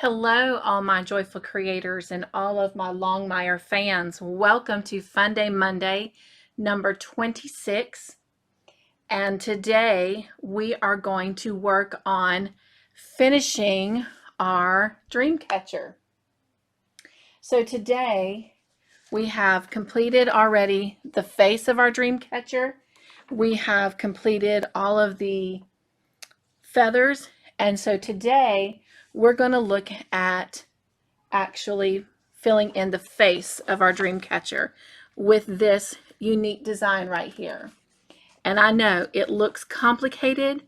Hello, all my joyful creators and all of my Longmire fans. Welcome to Funday Monday, number 26. And today we are going to work on finishing our dream catcher. So today we have completed already the face of our dream catcher. We have completed all of the feathers. And so today we're going to look at actually filling in the face of our dream catcher with this unique design right here. And I know it looks complicated,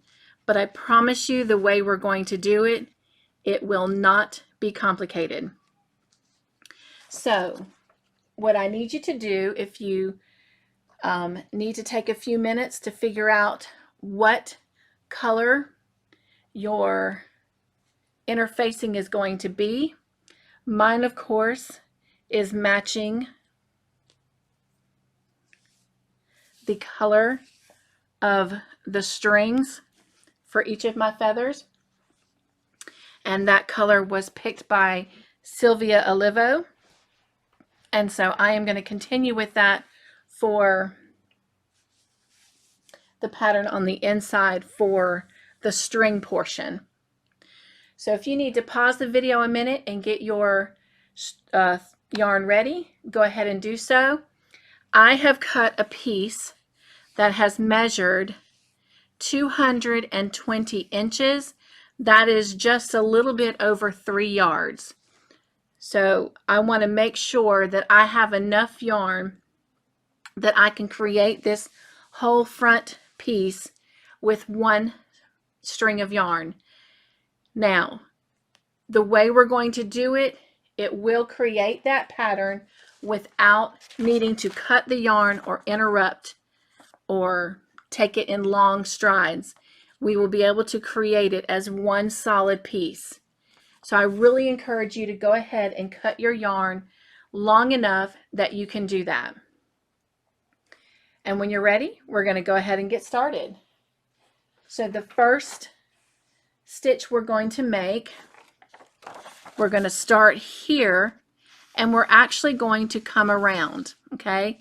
but I promise you the way we're going to do it, it will not be complicated. So what I need you to do, if you need to take a few minutes to figure out what color your interfacing is going to be. Mine, of course, is matching the color of the strings for each of my feathers. And that color was picked by Sylvia Olivo. And so I am going to continue with that for the pattern on the inside for the string portion. So if you need to pause the video a minute and get your yarn ready, go ahead and do so. I have cut a piece that has measured 220 inches. That is just a little bit over 3 yards. So I want to make sure that I have enough yarn that I can create this whole front piece with one string of yarn. Now, the way we're going to do it, it will create that pattern without needing to cut the yarn or interrupt or take it in long strides. We will be able to create it as one solid piece. So I really encourage you to go ahead and cut your yarn long enough that you can do that. And when you're ready, we're going to go ahead and get started. So the first stitch we're going to make, we're going to start here and we're actually going to come around, okay?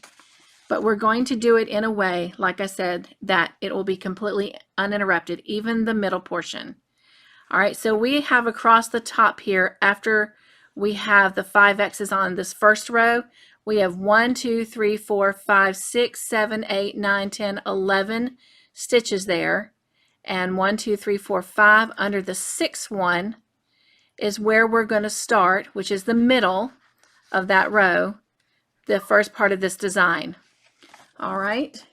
But we're going to do it in a way, like I said, that it will be completely uninterrupted, even the middle portion. All right, so we have across the top here, after we have the 5 X's on this first row, we have 1, 2, 3, 4, 5, 6, 7, 8, 9, 10, 11 stitches there. And 1, 2, 3, 4, 5 under the 6th one is where we're going to start, which is the middle of that row, the first part of this design. All right.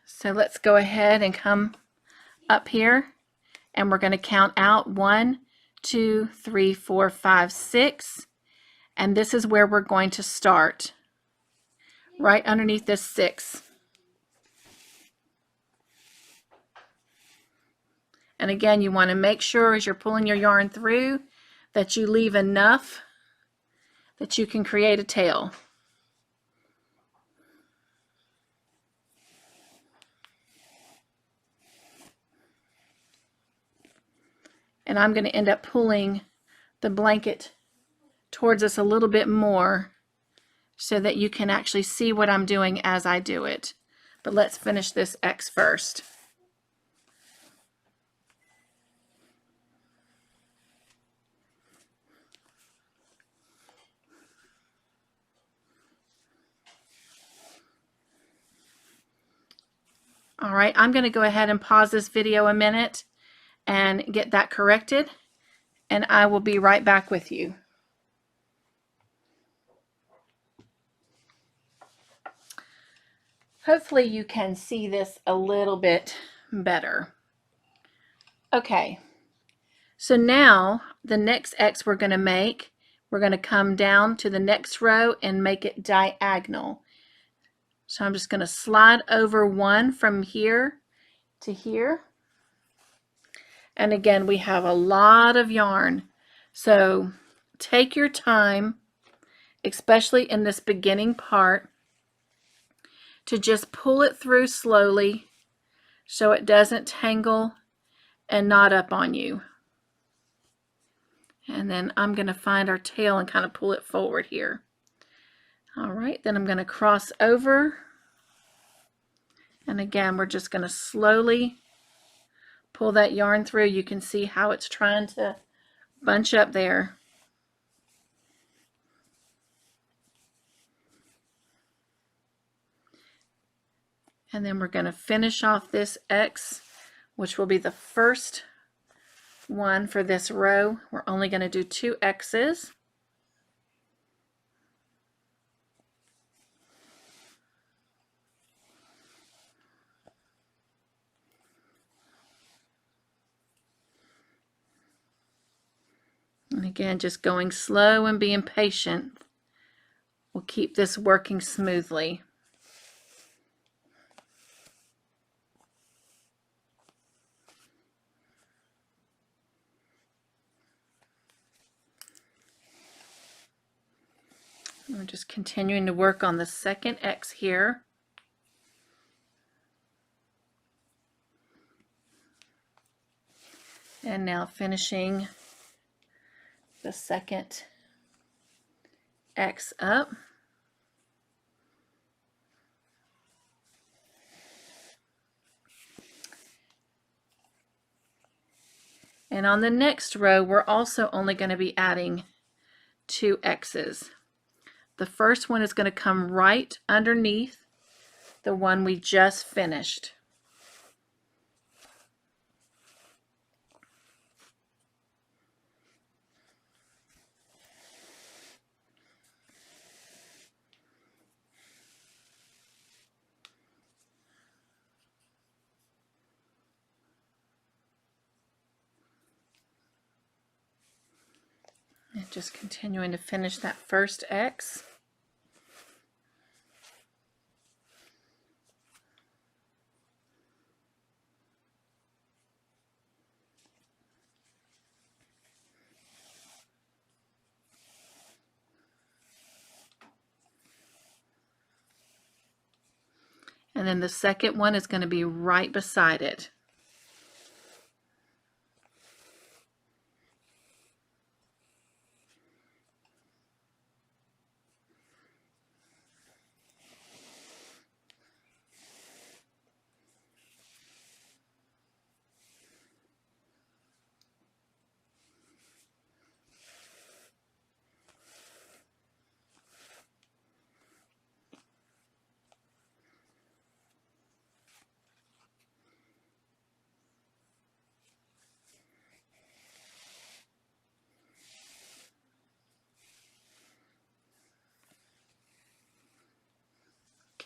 So let's go ahead and come up here and we're going to count out 1, 2, 3, 4, 5, 6. And this is where we're going to start, right underneath this 6. And again, you want to make sure as you're pulling your yarn through that you leave enough that you can create a tail. And I'm going to end up pulling the blanket towards us a little bit more so that you can actually see what I'm doing as I do it. But let's finish this X first. All right, I'm going to go ahead and pause this video a minute and get that corrected, and I will be right back with you. Hopefully you can see this a little bit better. Okay, so now the next X we're going to make, we're going to come down to the next row and make it diagonal. So I'm just going to slide over one from here to here. And again, we have a lot of yarn. So take your time, especially in this beginning part, to just pull it through slowly so it doesn't tangle and knot up on you. And then I'm going to find our tail and kind of pull it forward here. All right, then I'm going to cross over. And again, we're just going to slowly pull that yarn through. You can see how it's trying to bunch up there. And then we're going to finish off this X, which will be the first one for this row. We're only going to do 2 X's. And again, just going slow and being patient will keep this working smoothly. We're just continuing to work on the second X here. And now finishing the second X up. And on the next row, we're also only going to be adding 2 X's. The first one is going to come right underneath the one we just finished. And just continuing to finish that first X. And then the second one is going to be right beside it.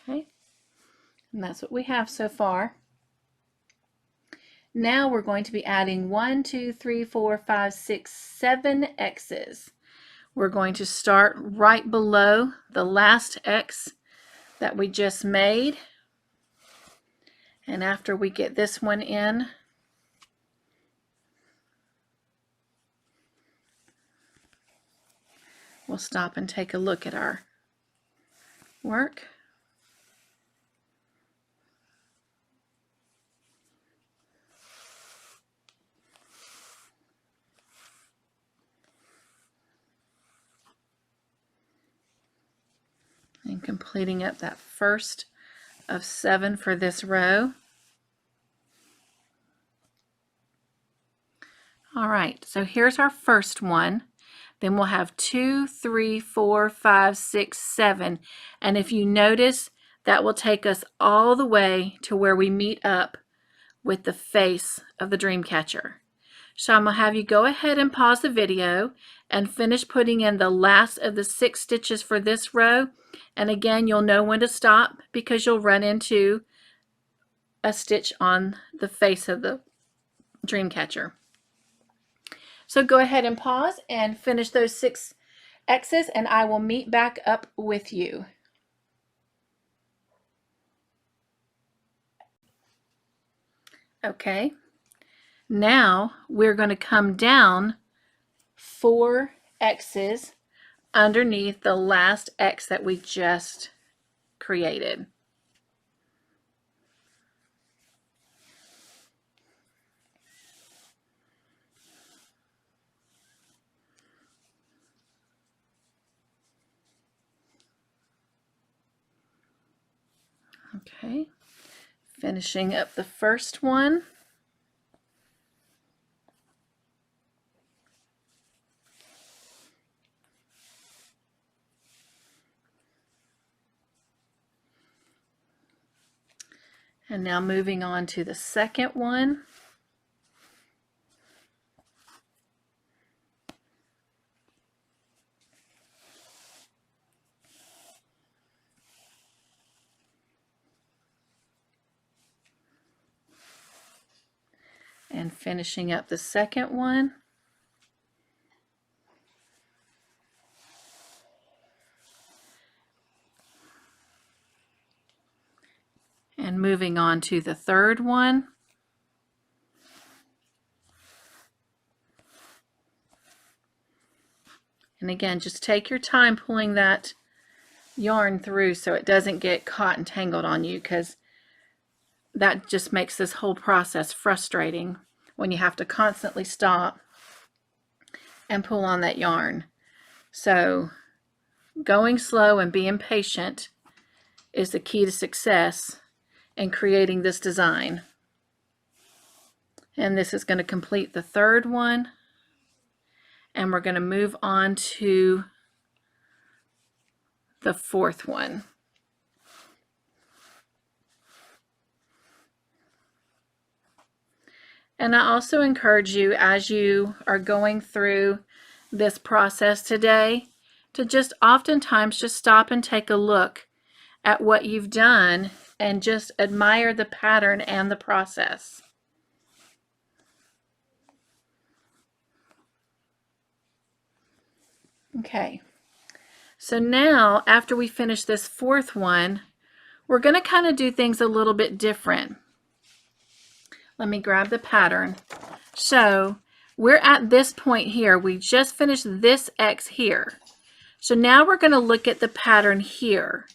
Okay, and that's what we have so far. Now we're going to be adding 1, 2, 3, 4, 5, 6, 7 X's. We're going to start right below the last X that we just made. And after we get this one in, we'll stop and take a look at our work. And completing up that first of 7 for this row. All right, so here's our first one. Then we'll have 2, 3, 4, 5, 6, 7. And if you notice, that will take us all the way to where we meet up with the face of the dream catcher. So I'm going to have you go ahead and pause the video and finish putting in the last of the 6 stitches for this row. And again, you'll know when to stop because you'll run into a stitch on the face of the dream catcher. So go ahead and pause and finish those 6 X's and I will meet back up with you. Okay, now we're going to come down 4 X's underneath the last X that we just created. Okay, finishing up the first one. And now moving on to the second one. And finishing up the second one. And moving on to the third one. And again, just take your time pulling that yarn through so it doesn't get caught and tangled on you, because that just makes this whole process frustrating when you have to constantly stop and pull on that yarn. So going slow and being patient is the key to success in creating this design. And this is going to complete the third one. And we're going to move on to the fourth one. And I also encourage you, as you are going through this process today, to just oftentimes just stop and take a look at what you've done and just admire the pattern and the process. Okay, so now after we finish this fourth one, we're going to kind of do things a little bit different. Let me grab the pattern. So we're at this point here. We just finished this X here. So now we're going to look at the pattern here,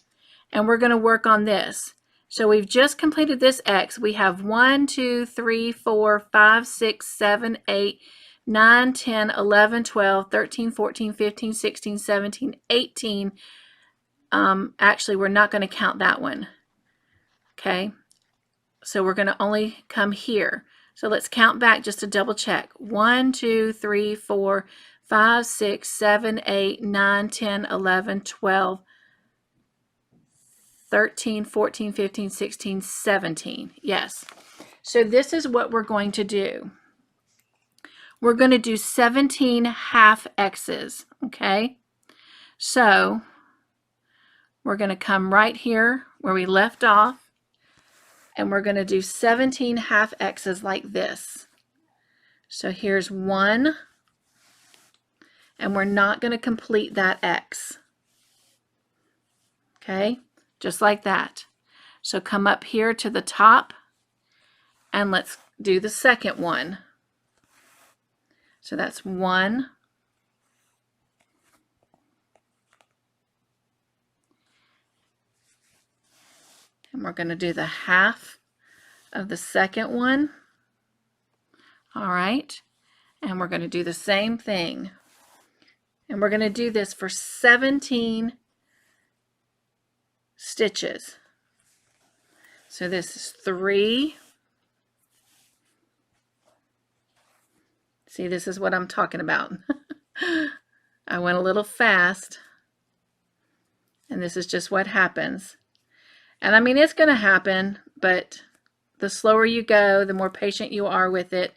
and we're going to work on this. So we've just completed this X. We have 1, 2, 3, 4, 5, 6, 7, 8, 9, 10, 11, 12, 13, 14, 15, 16, 17, 18. Actually, we're not going to count that one. Okay. So we're going to only come here. So let's count back just to double check. 1, 2, 3, 4, 5, 6, 7, 8, 9, 10, 11, 12, 13, 14, 15, 16, 17. Yes. So this is what we're going to do. We're going to do 17 half X's. Okay. So we're going to come right here where we left off. And we're going to do 17 half X's like this. So here's 1, and we're not going to complete that X. Okay, just like that. So come up here to the top, and let's do the second one. So that's 1. And we're going to do the half of the second one. All right. And we're going to do the same thing. And we're going to do this for 17 stitches. So this is 3. See, this is what I'm talking about. I went a little fast. And this is just what happens. And I mean, it's going to happen, but the slower you go, the more patient you are with it,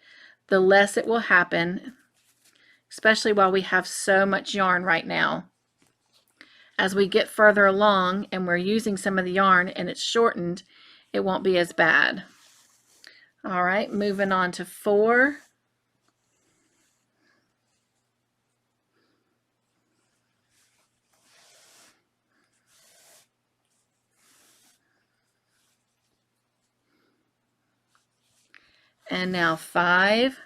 the less it will happen, especially while we have so much yarn right now. As we get further along and we're using some of the yarn and it's shortened, it won't be as bad. All right, moving on to 4. And now 5.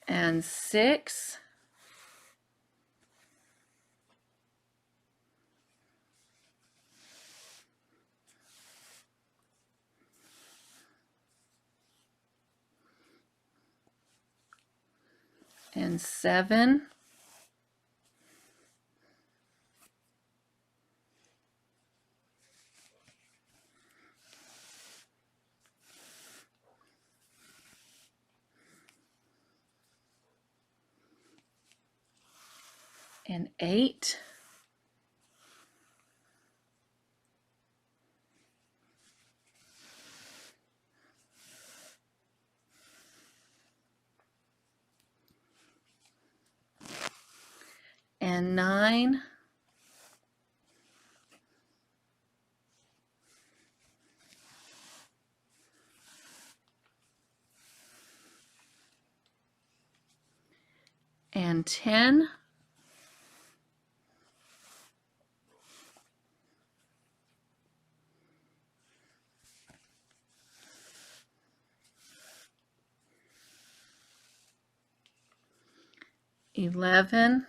And 6. and 7, and 8, and 9, and 10, $11,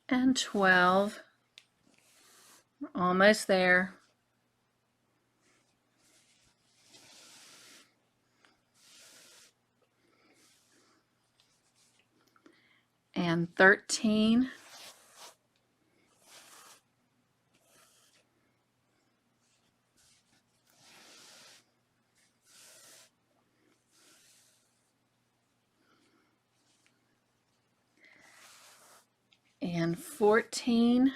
and 12. We're almost there. And 13. And 14.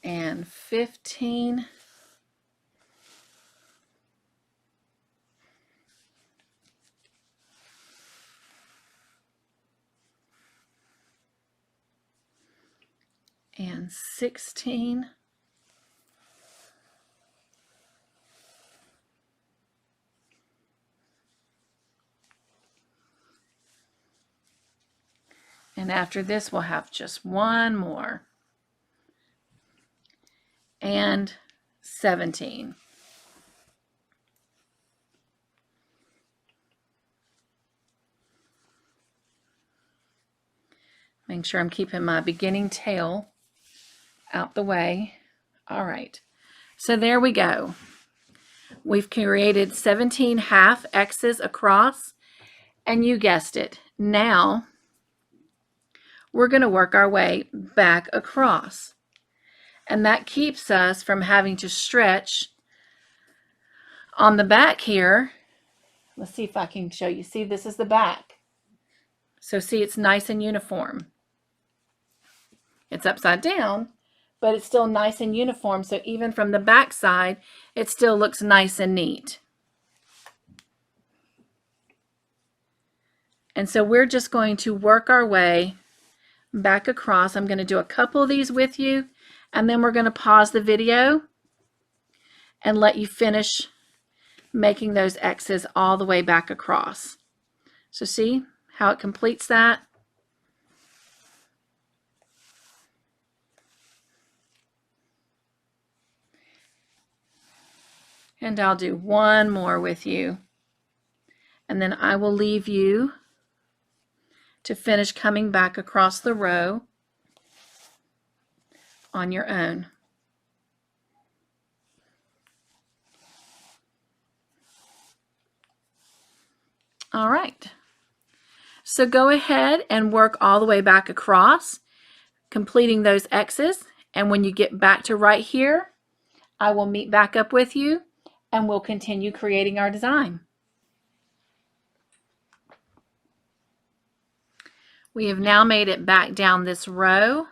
And 15. And 16. And after this, we'll have just one more. And 17. Make sure I'm keeping my beginning tail out the way. All right, so there we go. We've created 17 half X's across, and you guessed it. Now we're going to work our way back across, and that keeps us from having to stretch on the back here. Let's see if I can show you. See, this is the back. So see, it's nice and uniform. It's upside down, but it's still nice and uniform. So even from the back side, it still looks nice and neat. And so we're just going to work our way back across. I'm going to do a couple of these with you, and then we're going to pause the video and let you finish making those X's all the way back across. So see how it completes that? And I'll do one more with you, and then I will leave you to finish coming back across the row on your own. All right, so go ahead and work all the way back across, completing those X's, and when you get back to right here, I will meet back up with you and we'll continue creating our design. We have now made it back down this row,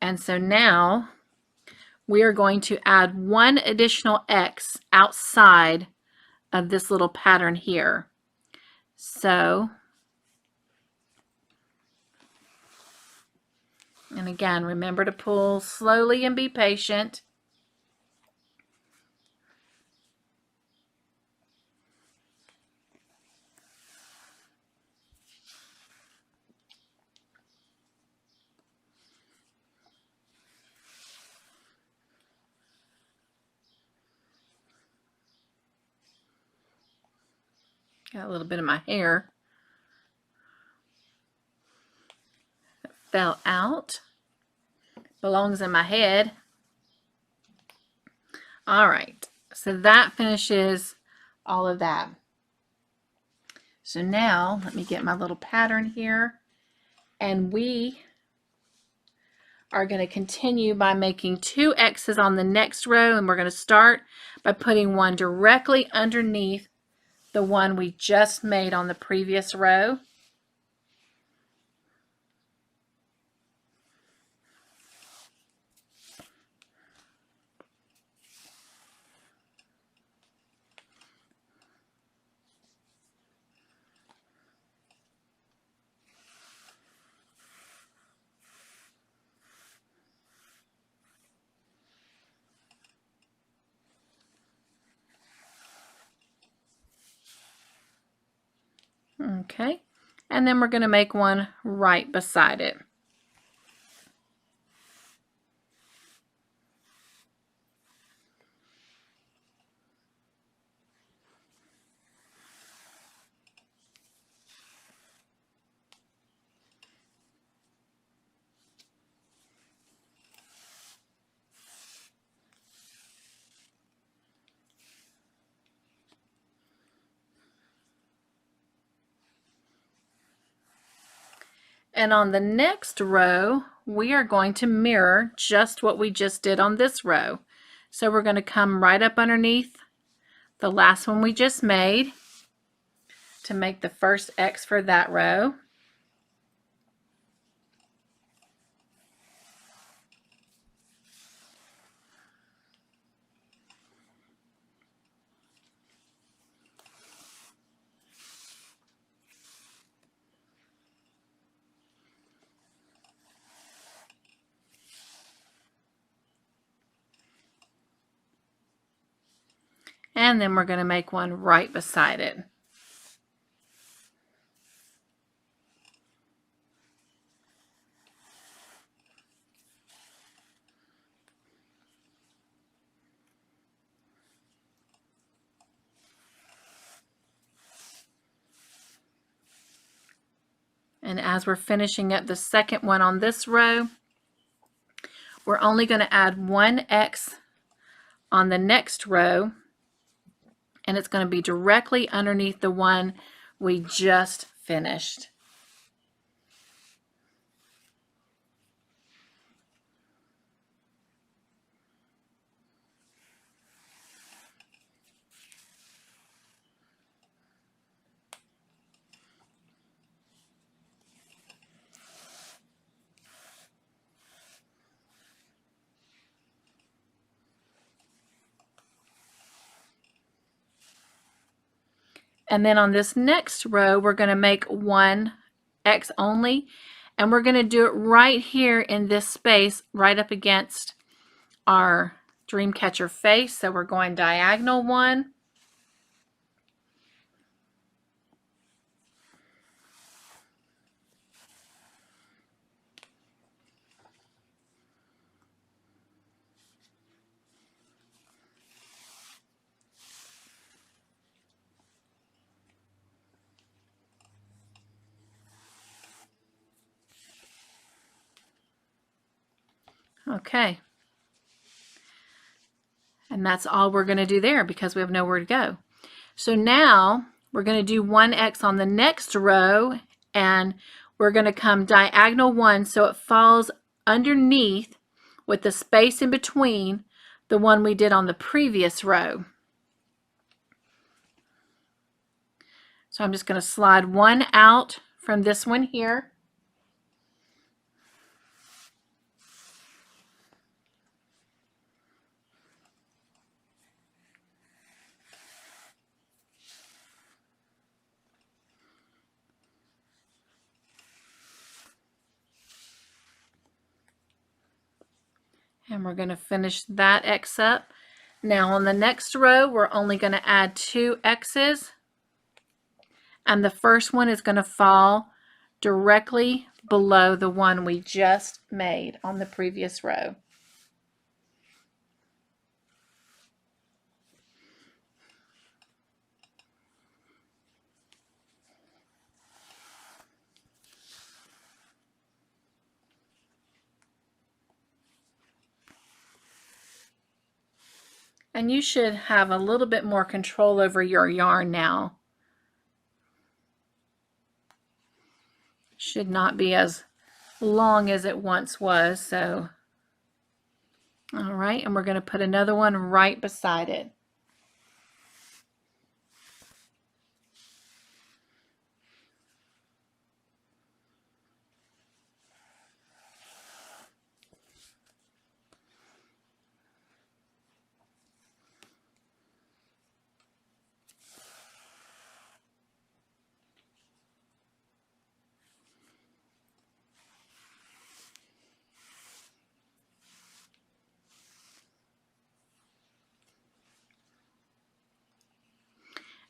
and so now we are going to add one additional X outside of this little pattern here. So, and again, remember to pull slowly and be patient. Got a little bit of my hair that fell out. Belongs in my head. All right, so that finishes all of that. So now let me get my little pattern here, and we are going to continue by making 2 X's on the next row, and we're going to start by putting one directly underneath the one we just made on the previous row. Okay, and then we're going to make one right beside it. And on the next row, we are going to mirror just what we just did on this row. So we're going to come right up underneath the last one we just made to make the first X for that row. And then we're going to make one right beside it. And as we're finishing up the second one on this row, we're only going to add 1 X on the next row, and it's going to be directly underneath the one we just finished. And then on this next row, we're going to make 1 X only, and we're going to do it right here in this space, right up against our Dreamcatcher face. So we're going diagonal 1. Okay. And that's all we're going to do there because we have nowhere to go. So now we're going to do 1 X on the next row, and we're going to come diagonal 1 so it falls underneath with the space in between the one we did on the previous row. So I'm just going to slide 1 out from this one here. And we're going to finish that X up. Now on the next row, we're only going to add 2 X's. And the first one is going to fall directly below the one we just made on the previous row. And you should have a little bit more control over your yarn now. Should not be as long as it once was. So, all right, and we're going to put another one right beside it.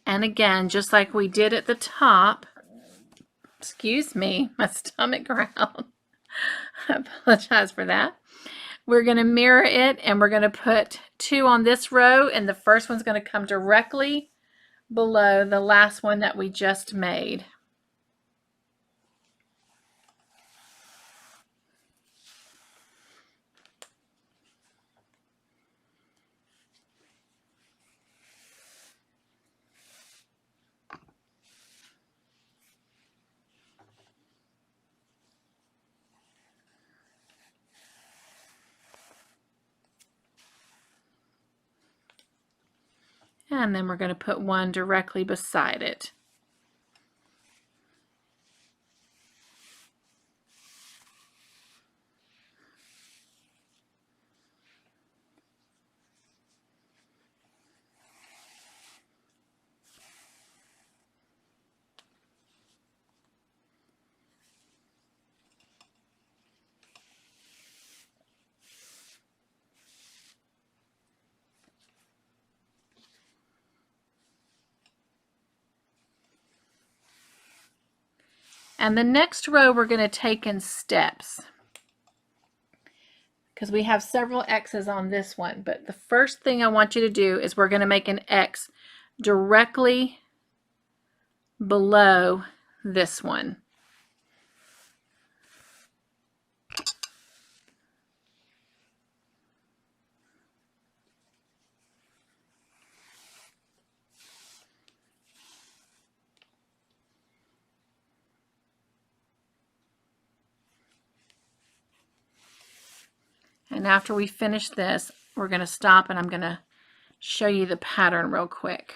And again, just like we did at the top, excuse me, my stomach growled. I apologize for that. We're going to mirror it, and we're going to put 2 on this row, and the first one's going to come directly below the last one that we just made. And then we're going to put one directly beside it. And the next row we're going to take in steps, because we have several X's on this one. But the first thing I want you to do is we're going to make an X directly below this one. And after we finish this, we're going to stop, and I'm going to show you the pattern real quick.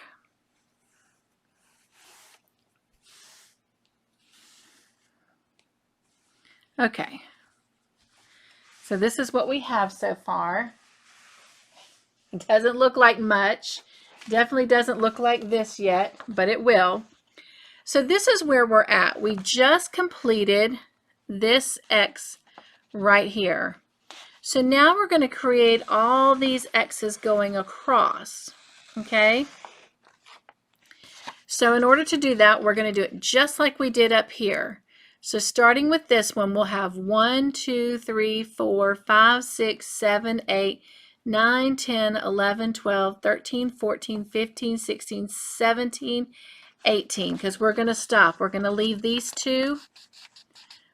Okay, so this is what we have so far. It doesn't look like much. Definitely doesn't look like this yet, but it will. So this is where we're at. We just completed this X right here. So now we're going to create all these X's going across, okay? So in order to do that, we're going to do it just like we did up here. So starting with this one, we'll have 1, 2, 3, 4, 5, 6, 7, 8, 9, 10, 11, 12, 13, 14, 15, 16, 17, 18, because we're going to stop. We're going to leave these 2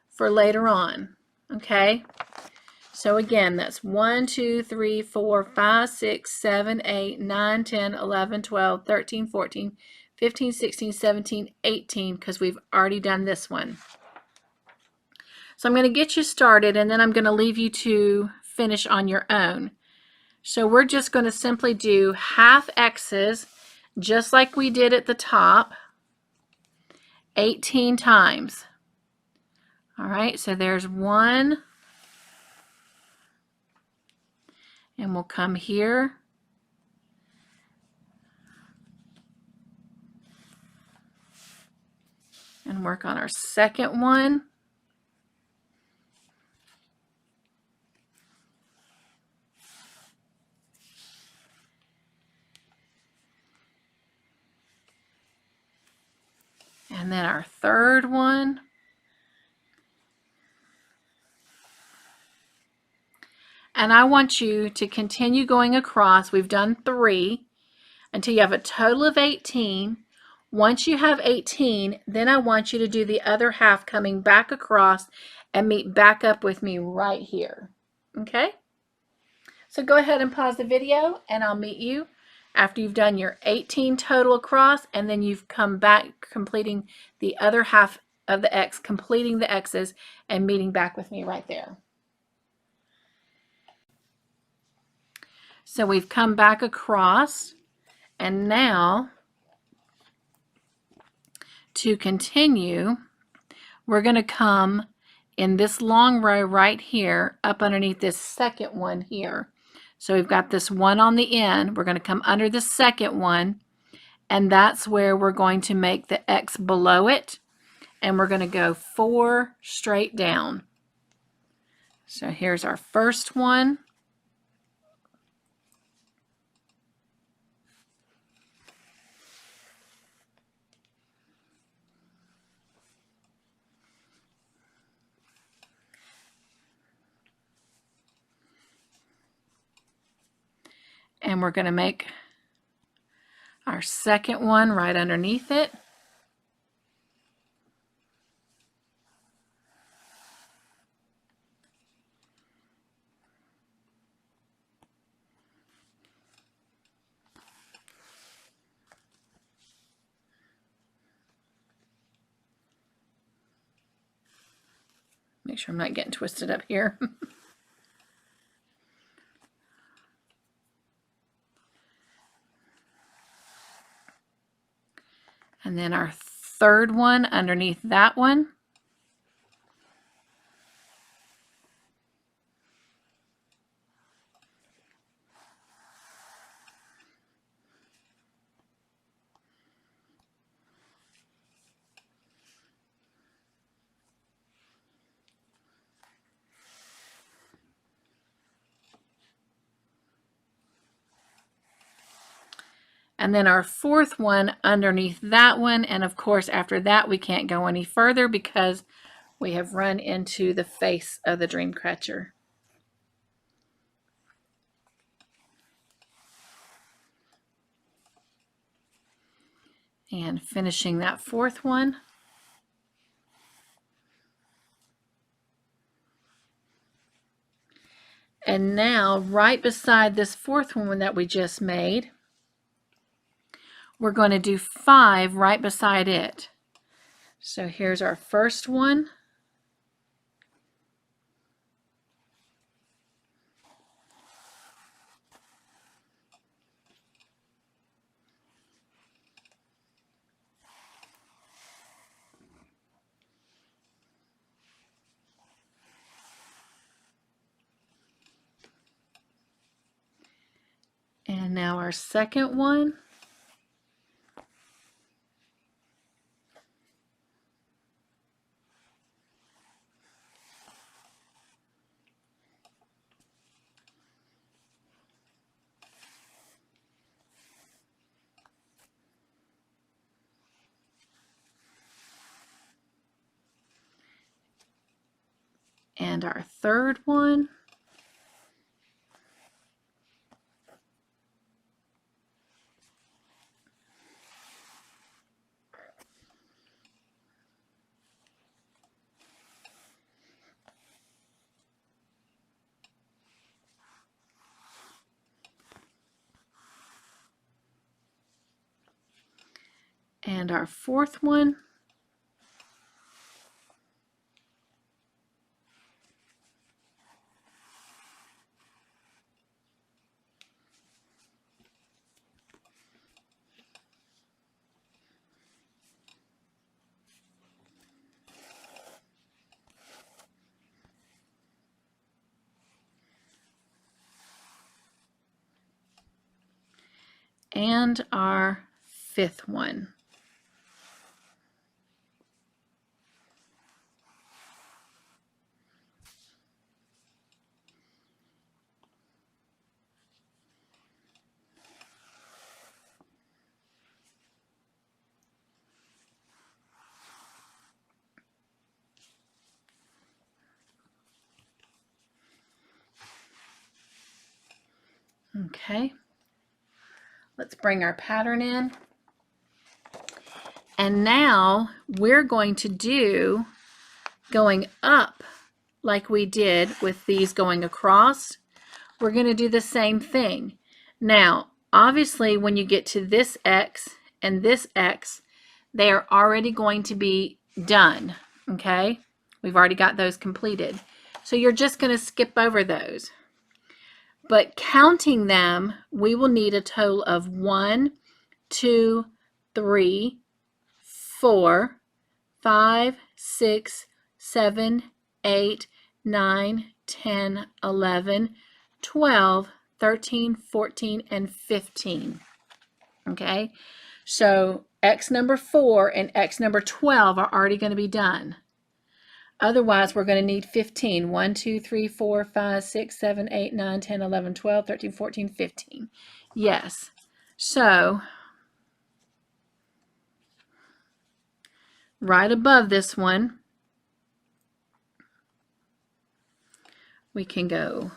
for later on, okay? So again, that's 1, 2, 3, 4, 5, 6, 7, 8, 9, 10, 11, 12, 13, 14, 15, 16, 17, 18, because we've already done this one. So I'm going to get you started, and then I'm going to leave you to finish on your own. So we're just going to simply do half X's, just like we did at the top, 18 times. All right, so there's 1. And we'll come here and work on our second one. And then our third one. And I want you to continue going across. We've done 3 until you have a total of 18. Once you have 18, then I want you to do the other half coming back across and meet back up with me right here. Okay? So go ahead and pause the video and I'll meet you after you've done your 18 total across, and then you've come back completing the other half of the X, completing the X's and meeting back with me right there. So we've come back across, and now to continue, we're going to come in this long row right here up underneath this second one here. So we've got this one on the end. We're going to come under the second one, and that's where we're going to make the X below it, and we're going to go 4 straight down. So here's our first one. And we're going to make our second one right underneath it. Make sure I'm not getting twisted up here. And then our third one underneath that one. And then our fourth one underneath that one. And of course, after that, we can't go any further because we have run into the face of the dream catcher. And finishing that fourth one. And now, right beside this fourth one that we just made, we're going to do 5 right beside it. So here's our first one. And now our second one. And our third one. And our fourth one. And our fifth one. Okay, let's bring our pattern in. And now we're going to do going up like we did with these going across. we're going to do the same thing. Now, obviously, when you get to this X and this X, they are already going to be done, okay? We've already got those completed. So you're just going to skip over those. But counting them, we will need a total of 1, 2, 3, 4, 5, 6, 7, 8, 9, 10, 11, 12, 13, 14, and 15. Okay, so X number 4 and X number 12 are already going to be done. Otherwise, we're going to need 15. 1, 2, 3, 4, 5, 6, 7, 8, 9, 10, 11, 12, 13, 14, 15. Yes. So, right above this one, we can go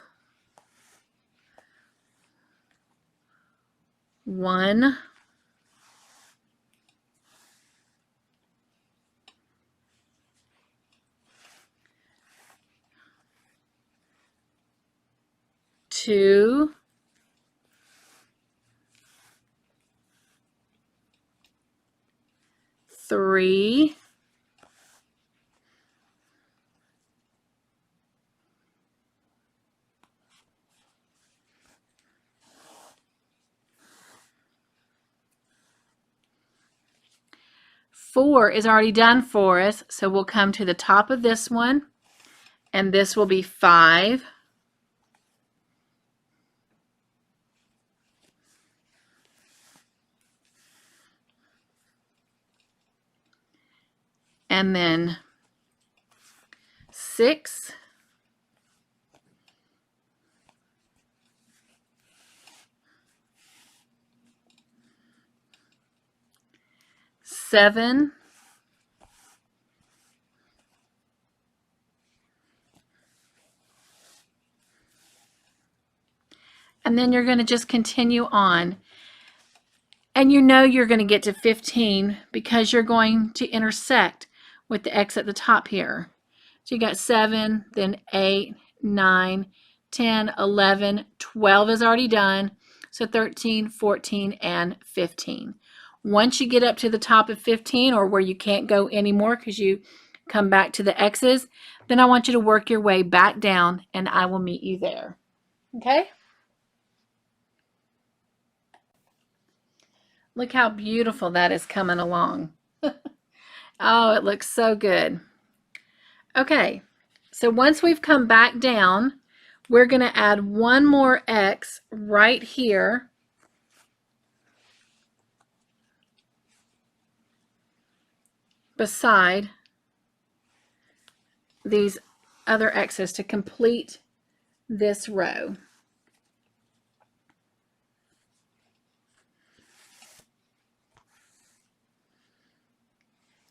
1, 2, 3, 4 is already done for us, so we'll come to the top of this one, and this will be 5. And then 6, 7, 'and then you're going to just continue on. And you know you're going to get to 15 because you're going to intersect with the X at the top here. So you got 7, then 8, 9, 10, 11, 12 is already done. So 13, 14, and 15. Once you get up to the top of 15, or where you can't go anymore because you come back to the X's, then I want you to work your way back down and I will meet you there. Okay? Look how beautiful that is coming along. Oh, it looks so good. Okay, so once we've come back down, we're going to add one more X right here. Beside these other X's to complete this row.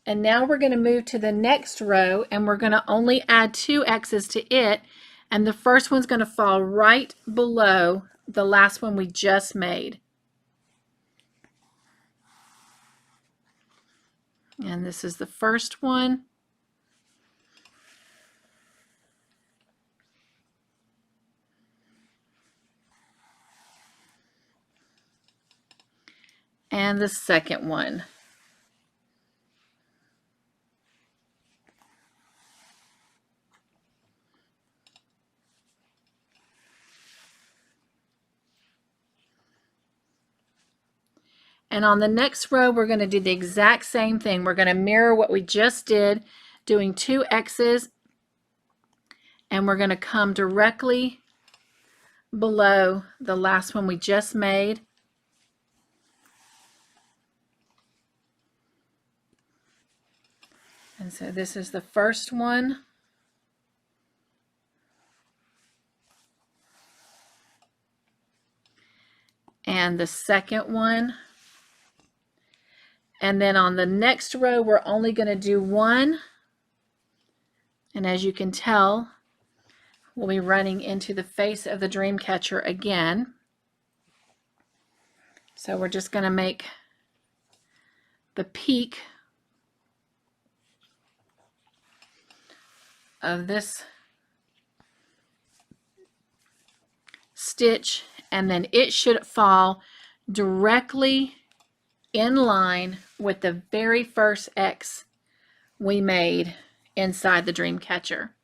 And now we're going to move to the next row, and we're going to only add 2 X's to it, and the first one's going to fall right below the last one we just made. And this is the first one. And the second one. And on the next row, we're going to do the exact same thing. We're going to mirror what we just did, doing 2 X's, and we're going to come directly below the last one we just made. And so this is the first one. And the second one. And then on the next row, we're only going to do 1. And as you can tell, we'll be running into the face of the dream catcher again. So we're just going to make the peak of this stitch, and then it should fall directly in line with the very first X we made inside the dream catcher.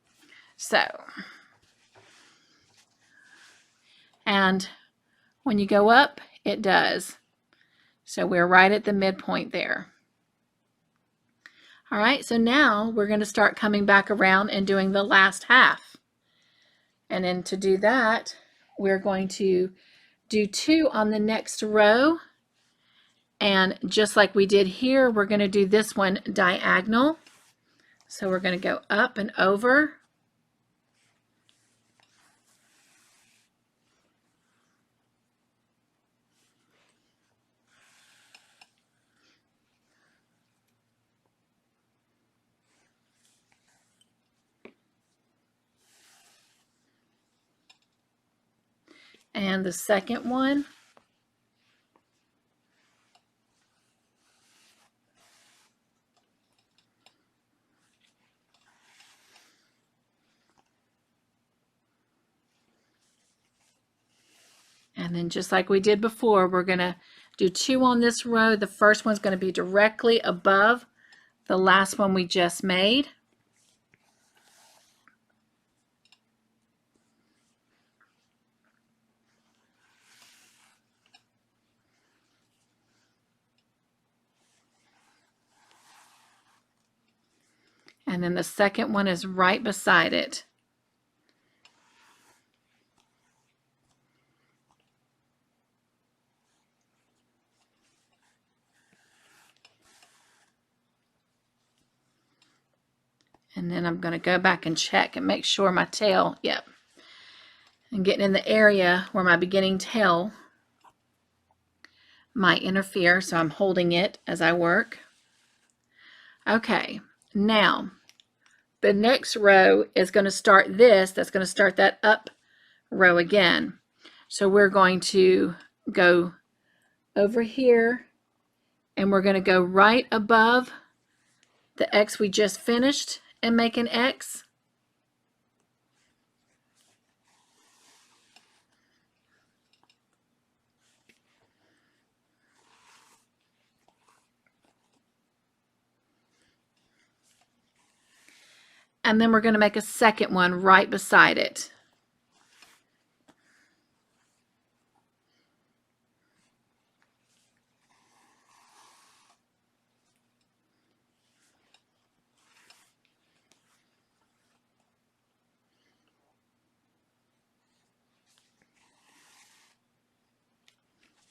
So, and when you go up, it does. So we're right at the midpoint there. All right, so now we're going to start coming back around and doing the last half. And then to do that, we're going to do 2 on the next row. And just like we did here, we're going to do this one diagonal. So we're going to go up and over. And the second one. And then just like we did before, we're going to do 2 on this row. The first one's going to be directly above the last one we just made. And then the second one is right beside it. And then I'm going to go back and check and make sure my tail, yep, I'm getting in the area where my beginning tail might interfere, so I'm holding it as I work. Okay, now the next row is going to start this, that's going to start that up row again. So we're going to go over here and we're going to go right above the X we just finished and make an X. And then we're going to make a second one right beside it.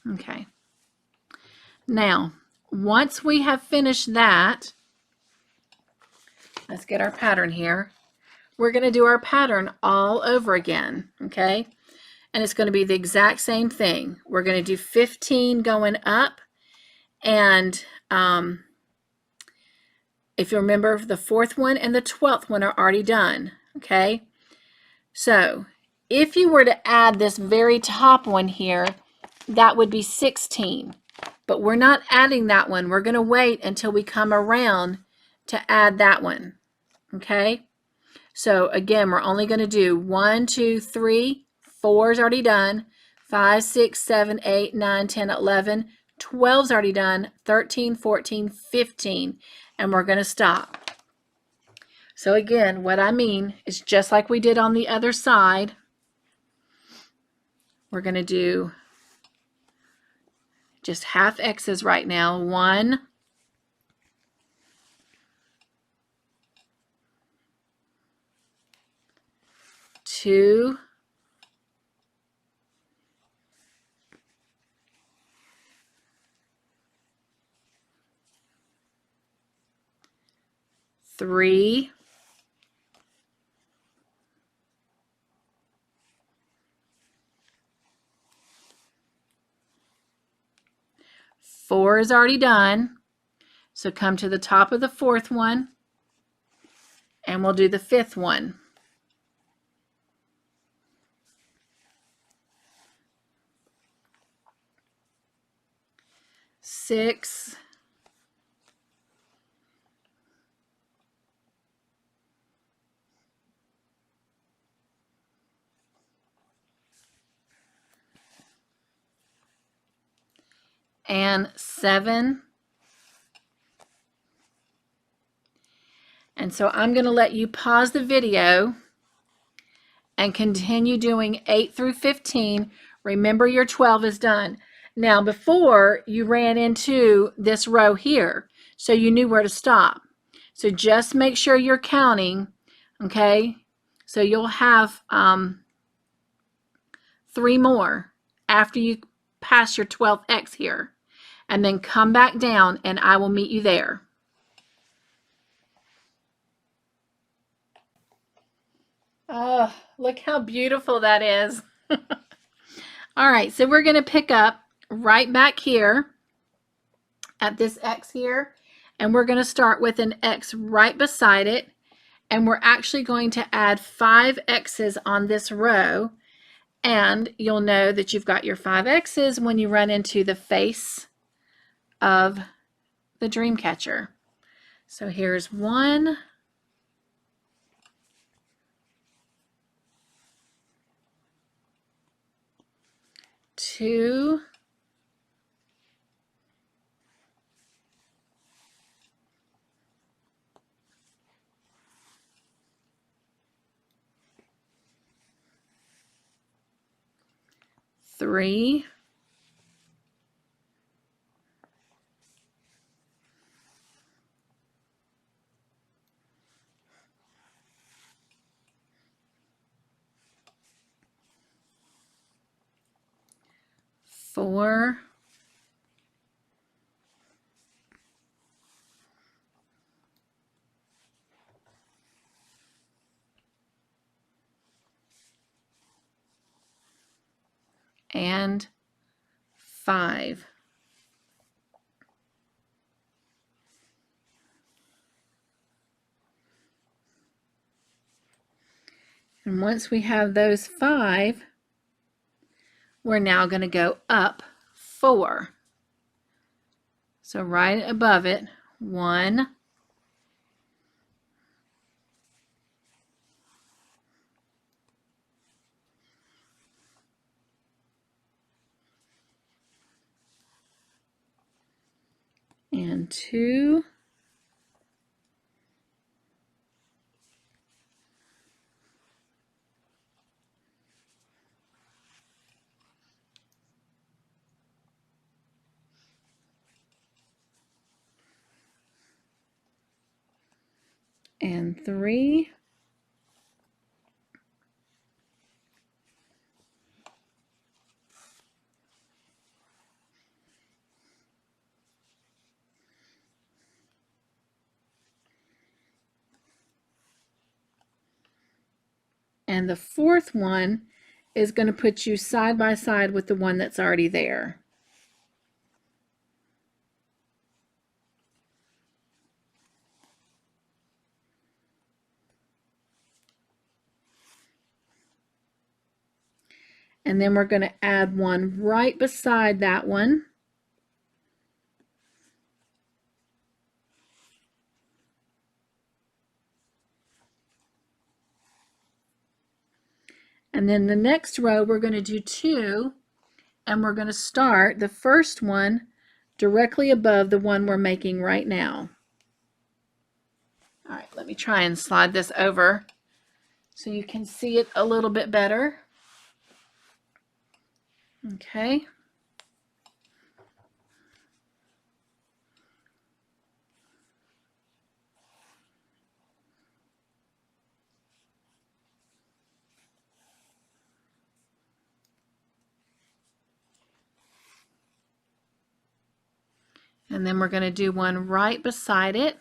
Okay. Now, once we have finished that, let's get our pattern here. We're going to do our pattern all over again, okay? And it's going to be the exact same thing. We're going to do 15 going up, and if you remember, the 4th one and the 12th one are already done, okay? So if you were to add this very top one here, that would be 16. But we're not adding that one. We're going to wait until we come around to add that one, okay? So again, we're only going to do 1, 2, 3, 4 is already done, 5, 6, 7, 8, 9, 10, 11, 12 is already done, 13, 14, 15, and we're going to stop. So again, what I mean is just like we did on the other side, we're going to do just half X's right now. 1, 2, 3, 4 is already done. So come to the top of the 4th one, and we'll do the 5th one. 6, and 7. And so I'm going to let you pause the video and continue doing 8 through 15. Remember, your 12 is done. Now, before you ran into this row here, so you knew where to stop. So just make sure you're counting, okay? So you'll have 3 more after you pass your 12th X here. And then come back down and I will meet you there. Oh, look how beautiful that is. All right, so we're going to pick up right back here at this X here, and we're going to start with an X right beside it, and we're actually going to add 5 X's on this row, and you'll know that you've got your 5 X's when you run into the face of the dream catcher. So here's 1, 2, 3, 4, 5. And once we have those 5, we're now going to go up 4. So right above it, 1, 2, and 3, and the 4th one is going to put you side by side with the one that's already there. And then we're going to add one right beside that one. And then the next row we're going to do 2, and we're going to start the first one directly above the one we're making right now. All right, let me try and slide this over so you can see it a little bit better. Okay. And then we're going to do one right beside it.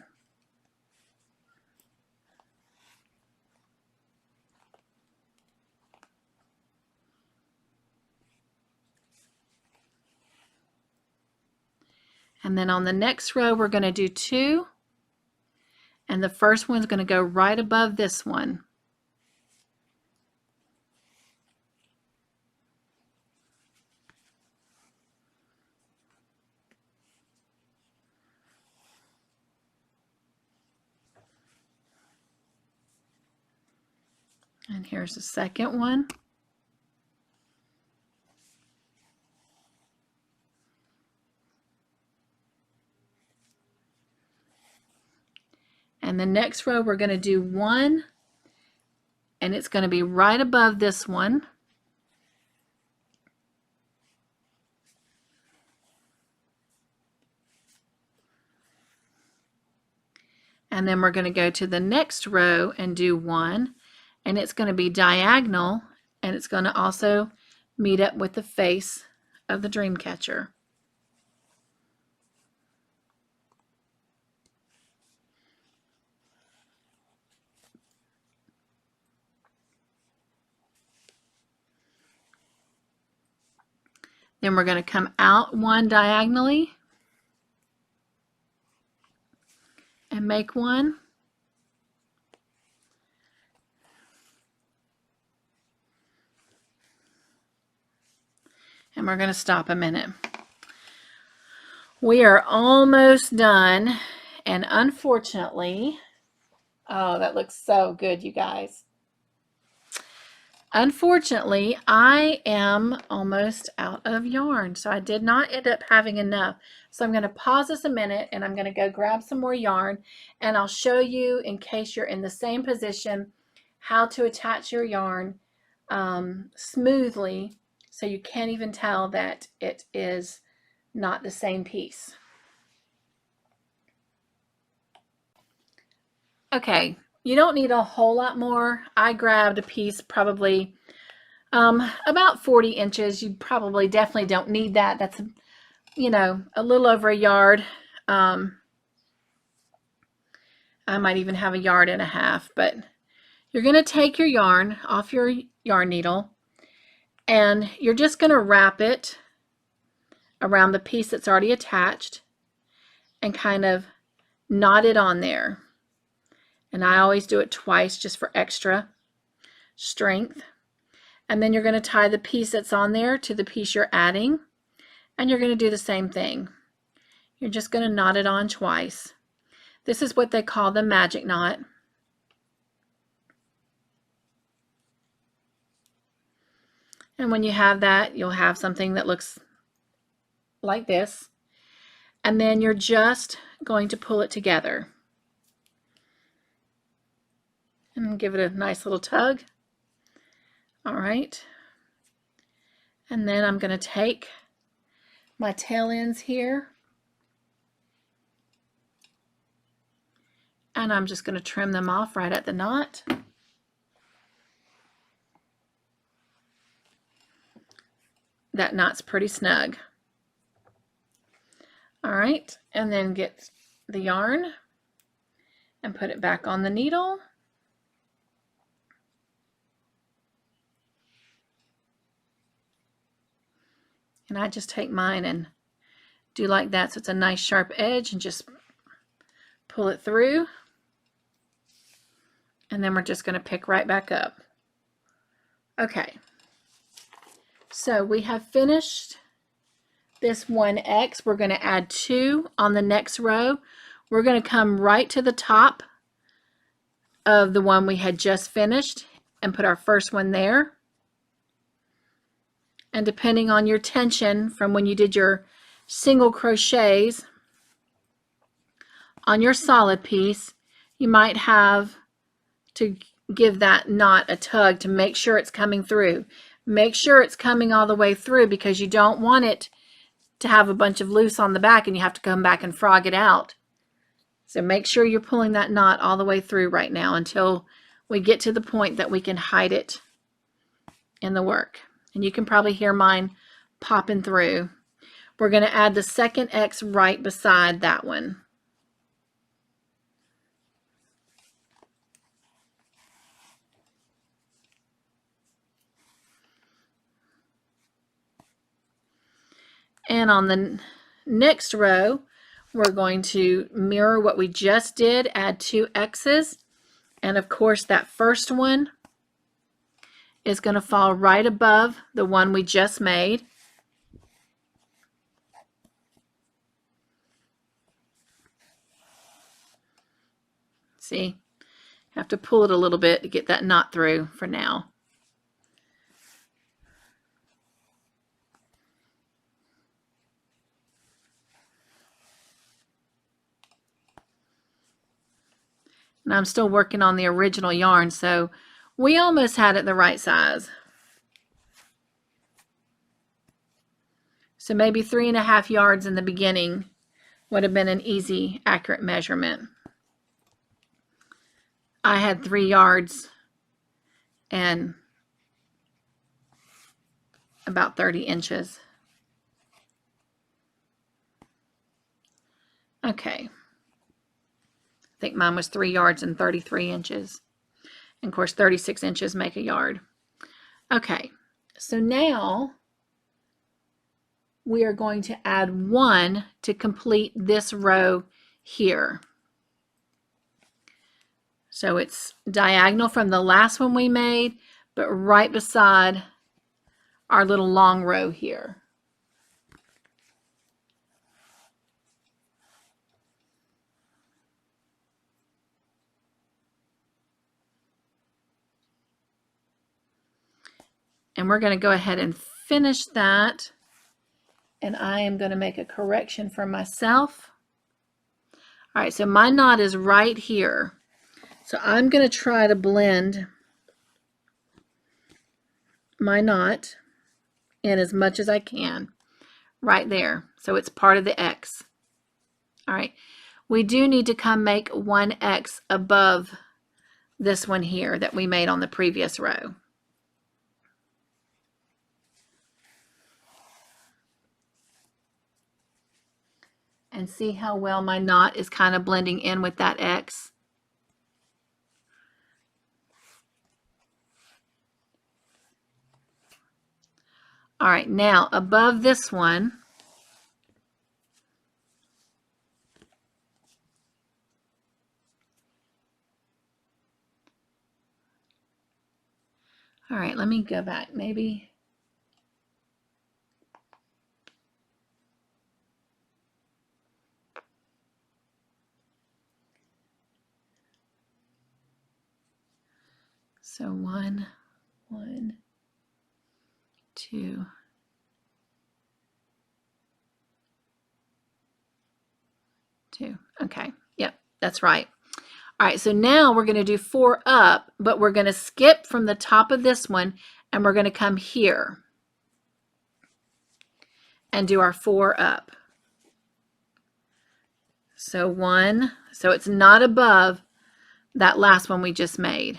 And then on the next row, we're going to do 2. And the first one's going to go right above this one. And here's the second one. And the next row we're going to do 1, and it's going to be right above this one. And then we're going to go to the next row and do 1, and it's going to be diagonal, and it's going to also meet up with the face of the dream catcher. Then we're going to come out 1 diagonally and make 1. And we're going to stop a minute. We are almost done, and unfortunately, oh, that looks so good, you guys. Unfortunately, I am almost out of yarn, so I did not end up having enough. So I'm going to pause this a minute, and I'm going to go grab some more yarn, and I'll show you, in case you're in the same position, how to attach your yarn smoothly so you can't even tell that it is not the same piece. Okay, you don't need a whole lot more. I grabbed a piece probably about 40 inches. You probably definitely don't need that. That's, you know, a little over a yard. I might even have a yard and a half, but you're going to take your yarn off your yarn needle, and you're just going to wrap it around the piece that's already attached and kind of knot it on there. And I always do it twice just for extra strength. And then you're going to tie the piece that's on there to the piece you're adding, and you're going to do the same thing. You're just going to knot it on twice. This is what they call the magic knot. And when you have that, you'll have something that looks like this. And then you're just going to pull it together and give it a nice little tug. All right. And then I'm going to take my tail ends here, and I'm just going to trim them off right at the knot. That knot's pretty snug. All right, and then get the yarn and put it back on the needle. And I just take mine and do like that, so it's a nice sharp edge, and just pull it through. And then we're just going to pick right back up. Okay, so we have finished this 1X. We're going to add 2 on the next row. We're going to come right to the top of the one we had just finished and put our first one there. And depending on your tension from when you did your single crochets on your solid piece, you might have to give that knot a tug to make sure it's coming through. Make sure it's coming all the way through, because you don't want it to have a bunch of loose on the back and you have to come back and frog it out. So make sure you're pulling that knot all the way through right now until we get to the point that we can hide it in the work. And you can probably hear mine popping through. We're going to add the second X right beside that one. And on the next row, we're going to mirror what we just did, add 2 X's. And of course, that first one is going to fall right above the one we just made. See, have to pull it a little bit to get that knot through for now. And I'm still working on the original yarn, so we almost had it the right size. So maybe 3.5 yards in the beginning would have been an easy, accurate measurement. I had 3 yards and about 30 inches. Okay. I think mine was 3 yards and 33 inches. And of course, 36 inches make a yard. Okay, so now we are going to add 1 to complete this row here. So it's diagonal from the last one we made, but right beside our little long row here. And we're going to go ahead and finish that. And I am going to make a correction for myself. All right, so my knot is right here. So I'm going to try to blend my knot in as much as I can right there. So it's part of the X. All right, we do need to come make 1 X above this one here that we made on the previous row. And see how well my knot is kind of blending in with that X. All right, now above this one, all right, let me go back maybe. So 1, 1, 2, 2. Okay, yep, that's right. All right, so now we're going to do 4 up, but we're going to skip from the top of this one and we're going to come here and do our 4 up. So 1, so it's not above that last one we just made.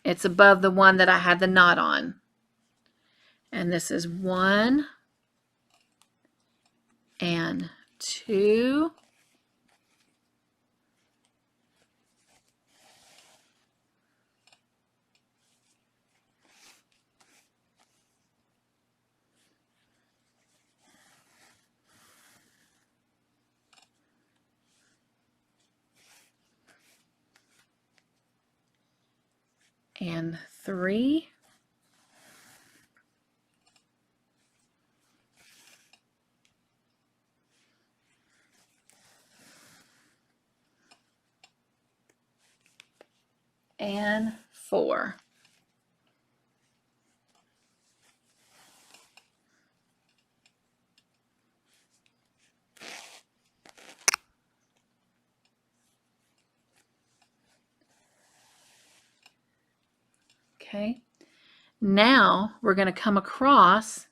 It's above the one that I had the knot on. And this is 1 and 2. And 3. And 4. Okay, now we're going to come across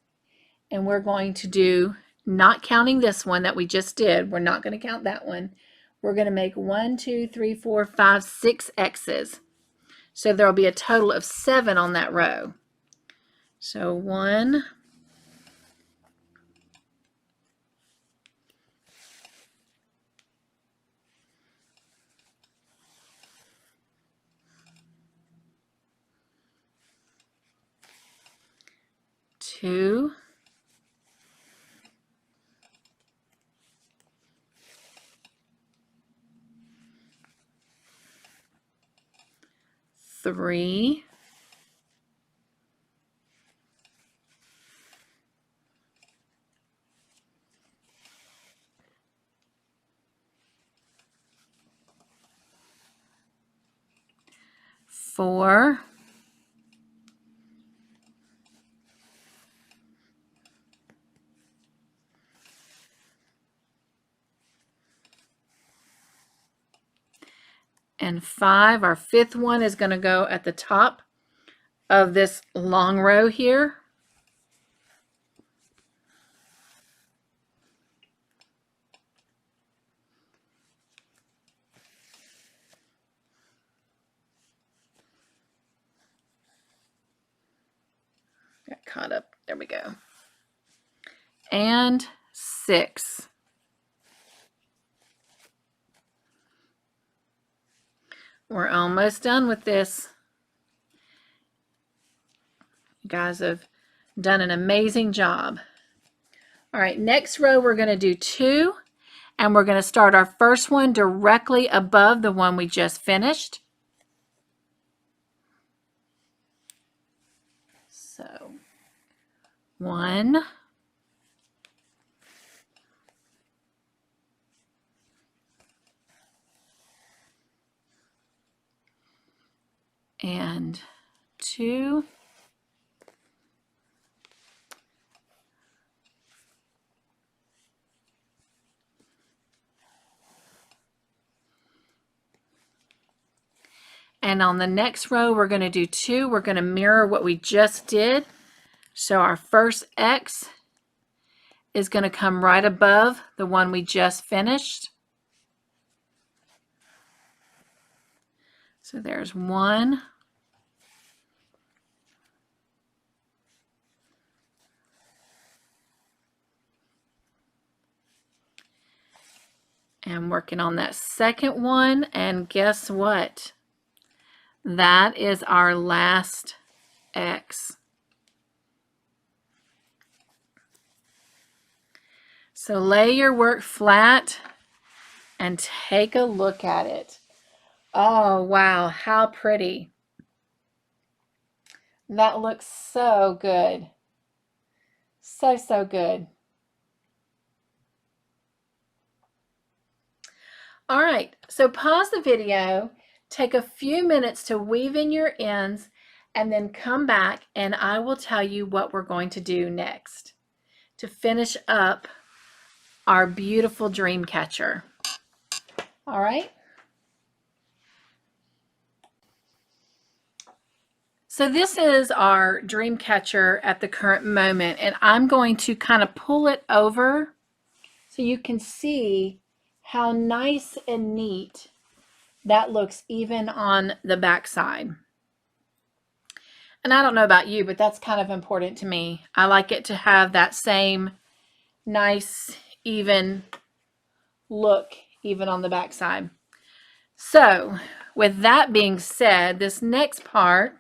and we're going to do, not counting this one that we just did, we're not going to count that one. We're going to make 1, 2, 3, 4, 5, 6 X's. So there'll be a total of 7 on that row. So 1, 2, 3, 4, and 5. Our 5th one is going to go at the top of this long row here. Got caught up. There we go. And 6. We're almost done with this. You guys have done an amazing job. All right, next row we're going to do 2, and we're going to start our first one directly above the one we just finished. So 1, and 2, and on the next row we're going to do 2. We're going to mirror what we just did. So our first X is going to come right above the one we just finished. So there's 1, and working on that second one, and guess what? That is our last X. So lay your work flat and take a look at it. Oh, wow, how pretty. That looks so good. So, so good. All right, so pause the video, take a few minutes to weave in your ends, and then come back and I will tell you what we're going to do next to finish up our beautiful dream catcher. All right. So this is our dream catcher at the current moment, and I'm going to kind of pull it over so you can see how nice and neat that looks even on the back side. And I don't know about you, but that's kind of important to me. I like it to have that same nice, even look even on the back side. So with that being said, this next part,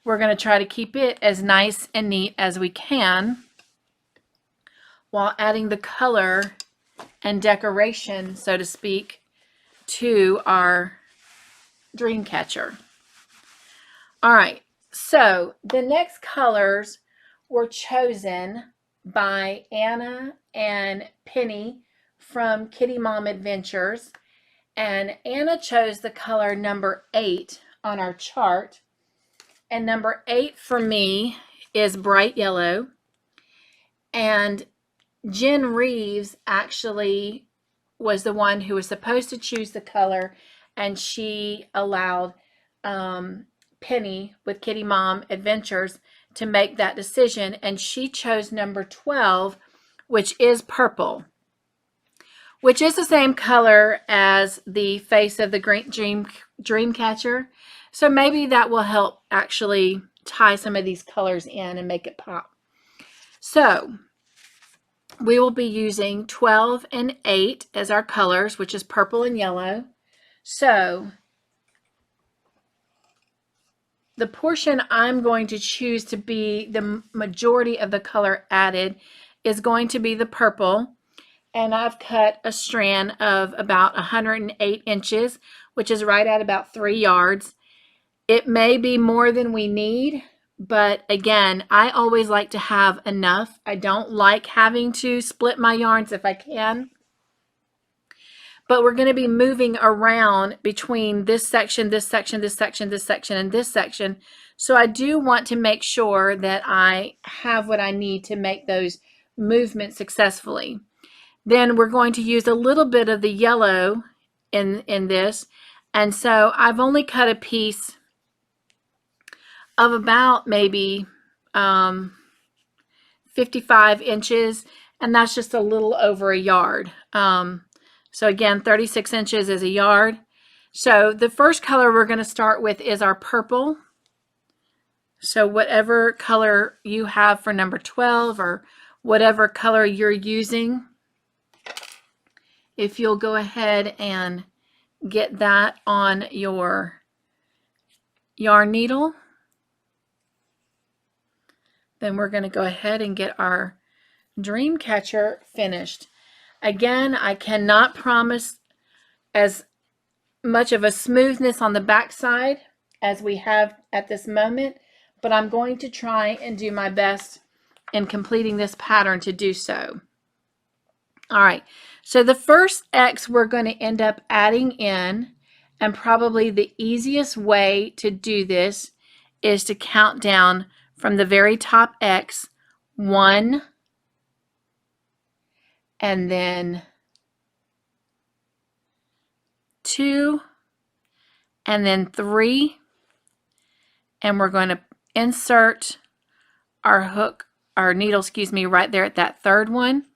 we're going to try to keep it as nice and neat as we can while adding the color and decoration, so to speak, to our dream catcher. All right, so the next colors were chosen by Anna and Penny from Kitty Mom Adventures, and Anna chose the color number 8 on our chart, and number 8 for me is bright yellow, and Jen Reeves actually was the one who was supposed to choose the color, and she allowed Penny with Kitty Mom Adventures to make that decision, and she chose number 12, which is purple, which is the same color as the face of the great dream catcher. So maybe that will help actually tie some of these colors in and make it pop. So we will be using 12 and 8 as our colors, which is purple and yellow. So the portion I'm going to choose to be the majority of the color added is going to be the purple. And I've cut a strand of about 108 inches, which is right at about 3 yards. It may be more than we need, but again, I always like to have enough. I don't like having to split my yarns if I can. But we're going to be moving around between this section, this section, this section, this section, and this section. So I do want to make sure that I have what I need to make those movements successfully. Then we're going to use a little bit of the yellow in this. And so I've only cut a piece of about maybe 55 inches, and that's just a little over a yard. So again, 36 inches is a yard. So the first color we're going to start with is our purple. So whatever color you have for number 12 or whatever color you're using, if you'll go ahead and get that on your yarn needle, then we're going to go ahead and get our dream catcher finished. Again, I cannot promise as much of a smoothness on the back side as we have at this moment, but I'm going to try and do my best in completing this pattern to do so. All right, so the first X we're going to end up adding in, and probably the easiest way to do this is to count down from the very top X, 1, and then 2, and then 3, and we're going to insert our hook, our needle, excuse me, right there at that third one,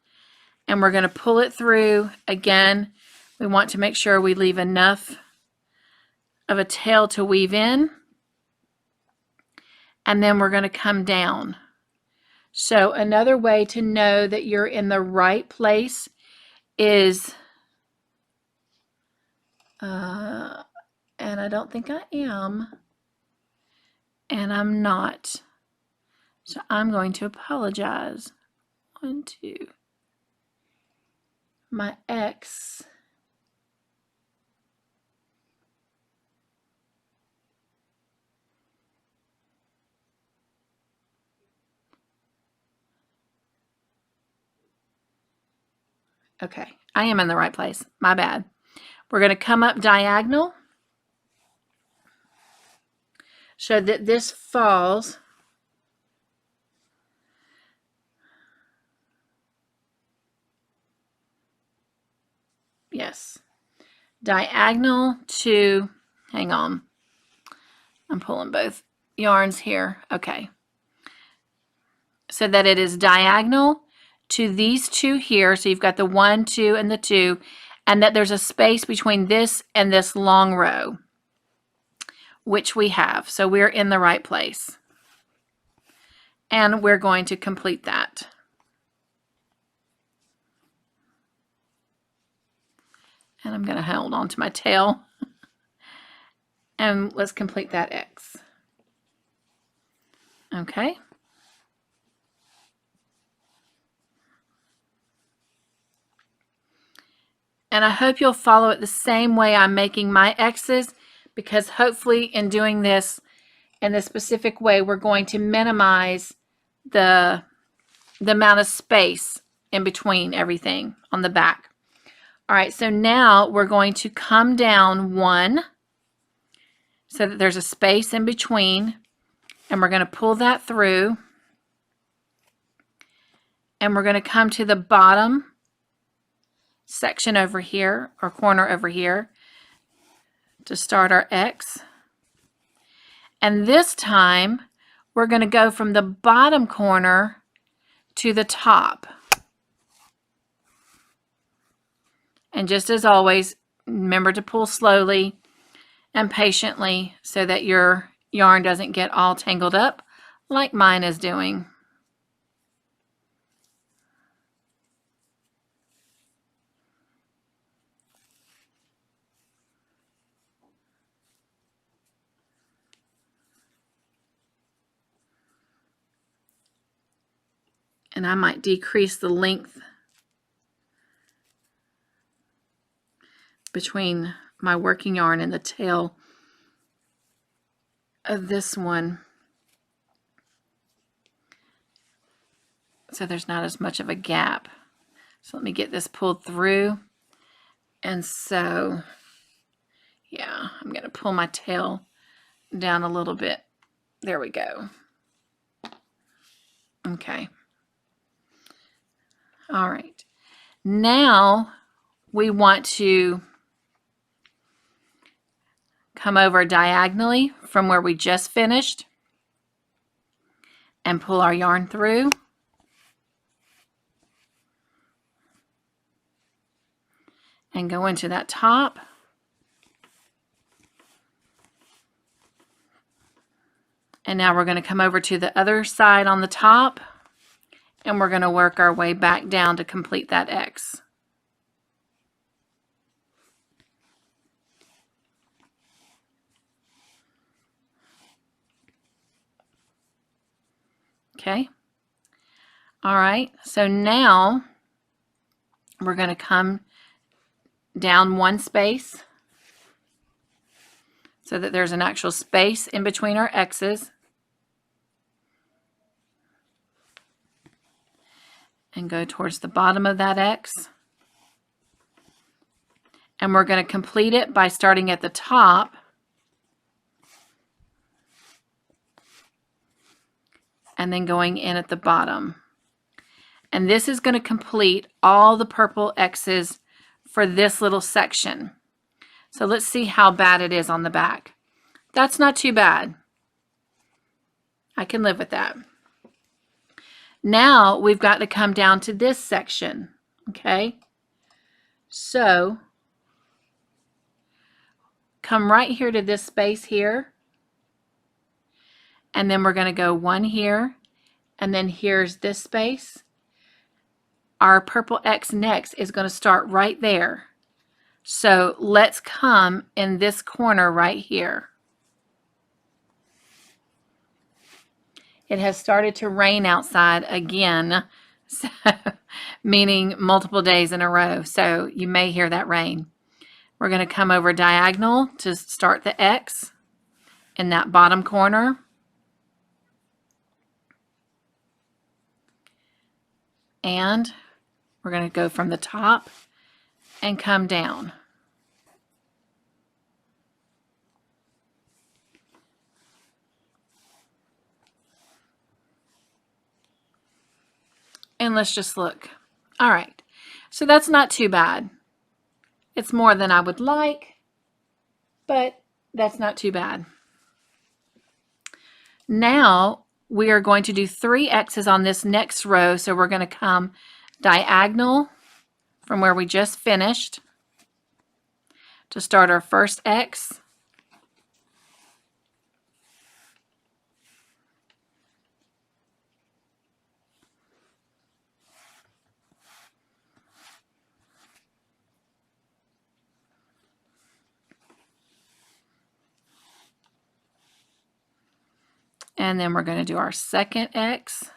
and we're going to pull it through. Again, we want to make sure we leave enough of a tail to weave in, and then we're going to come down. So another way to know that you're in the right place is, and I don't think I am, and I'm not. So I'm going to apologize. 1, 2. My X. Okay, I am in the right place. My bad. We're going to come up diagonal so that this falls diagonal to, hang on, I'm pulling both yarns here. Okay, so that it is diagonal to these two here. So you've got the 1, 2, and the 2, and that there's a space between this and this long row, which we have. So we're in the right place. And we're going to complete that. And I'm going to hold on to my tail. And let's complete that X. Okay. And I hope you'll follow it the same way I'm making my X's, because hopefully in doing this in this specific way, we're going to minimize the amount of space in between everything on the back. All right, so now we're going to come down 1 so that there's a space in between, and we're going to pull that through, and we're going to come to the bottom section over here, or corner over here, to start our X. And this time we're going to go from the bottom corner to the top. And just as always, remember to pull slowly and patiently so that your yarn doesn't get all tangled up like mine is doing. And I might decrease the length between my working yarn and the tail of this one, so there's not as much of a gap. So let me get this pulled through. And so, yeah, I'm going to pull my tail down a little bit. There we go. Okay. All right. Now we want to come over diagonally from where we just finished and pull our yarn through. And go into that top. And now we're going to come over to the other side on the top, and we're going to work our way back down to complete that X. Okay. All right. So now we're going to come down one space so that there's an actual space in between our X's. And go towards the bottom of that X. And we're going to complete it by starting at the top and then going in at the bottom. And this is going to complete all the purple X's for this little section. So let's see how bad it is on the back. That's not too bad. I can live with that. Now we've got to come down to this section, okay? So come right here to this space here, and then we're going to go one here, and then here's this space. Our purple X next is going to start right there. So let's come in this corner right here. It has started to rain outside again, so, meaning multiple days in a row. So you may hear that rain. We're going to come over diagonal to start the X in that bottom corner. And we're going to go from the top and come down. And let's just look. All right, so that's not too bad. It's more than I would like, but that's not too bad. Now we are going to do 3 X's on this next row. So we're going to come diagonal from where we just finished to start our first X. And then we're going to do our second X.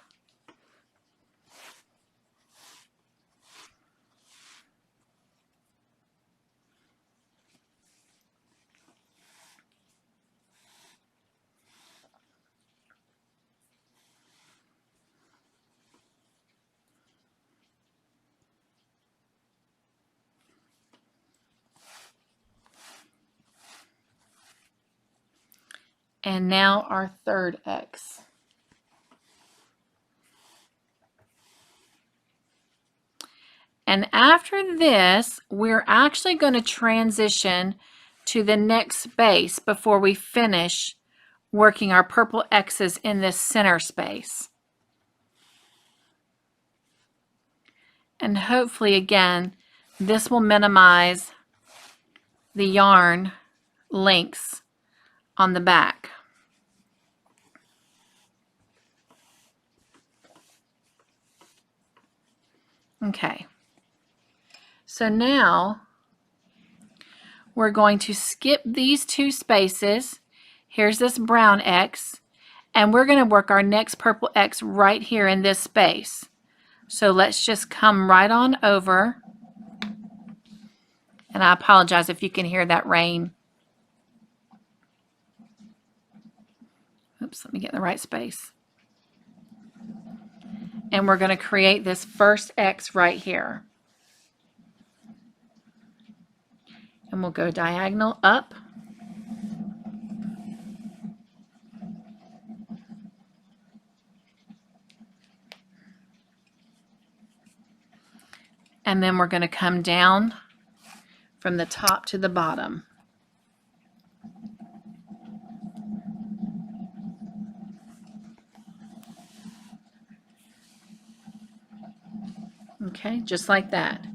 And now our third X. And after this, we're actually going to transition to the next space before we finish working our purple X's in this center space. And hopefully, again, this will minimize the yarn lengths on the back. Okay, so now we're going to skip these 2 spaces. Here's this brown X, and we're going to work our next purple X right here in this space. So let's just come right on over. And I apologize if you can hear that rain. Oops, let me get in the right space. And we're going to create this first X right here. And we'll go diagonal up. And then we're going to come down from the top to the bottom. Okay, just like that.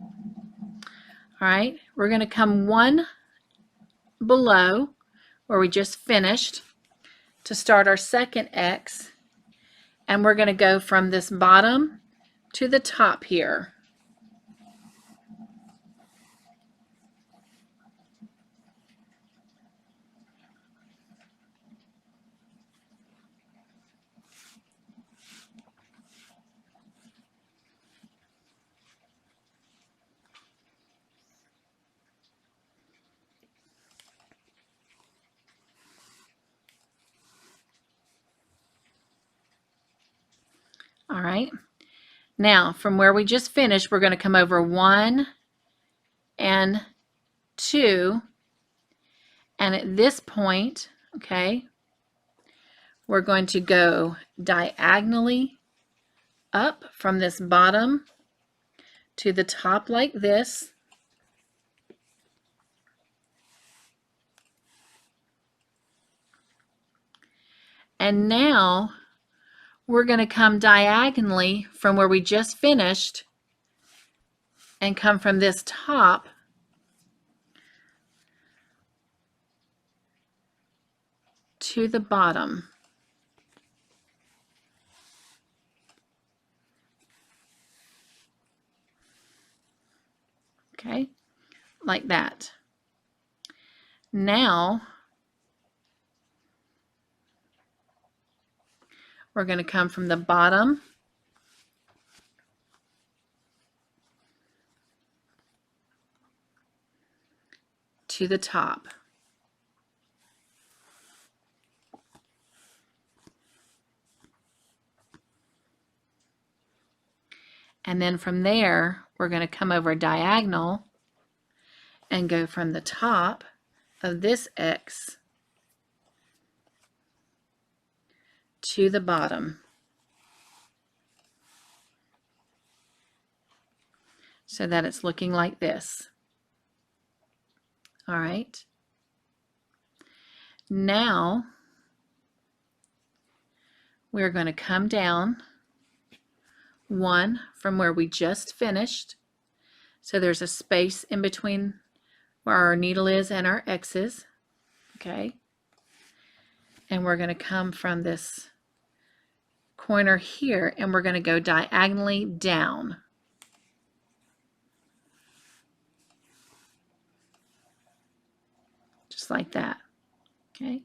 All right, we're going to come one below where we just finished to start our second X, and we're going to go from this bottom to the top here. All right, now from where we just finished, we're going to come over 1 and 2, and at this point, okay, we're going to go diagonally up from this bottom to the top like this. And now we're going to come diagonally from where we just finished and come from this top to the bottom. Okay, like that. Now we're going to come from the bottom to the top. And then from there, we're going to come over diagonal and go from the top of this X to the bottom. So that it's looking like this. All right. Now we're going to come down 1 from where we just finished. So there's a space in between where our needle is and our X's. Okay. And we're going to come from this corner here, and we're going to go diagonally down. Just like that. Okay.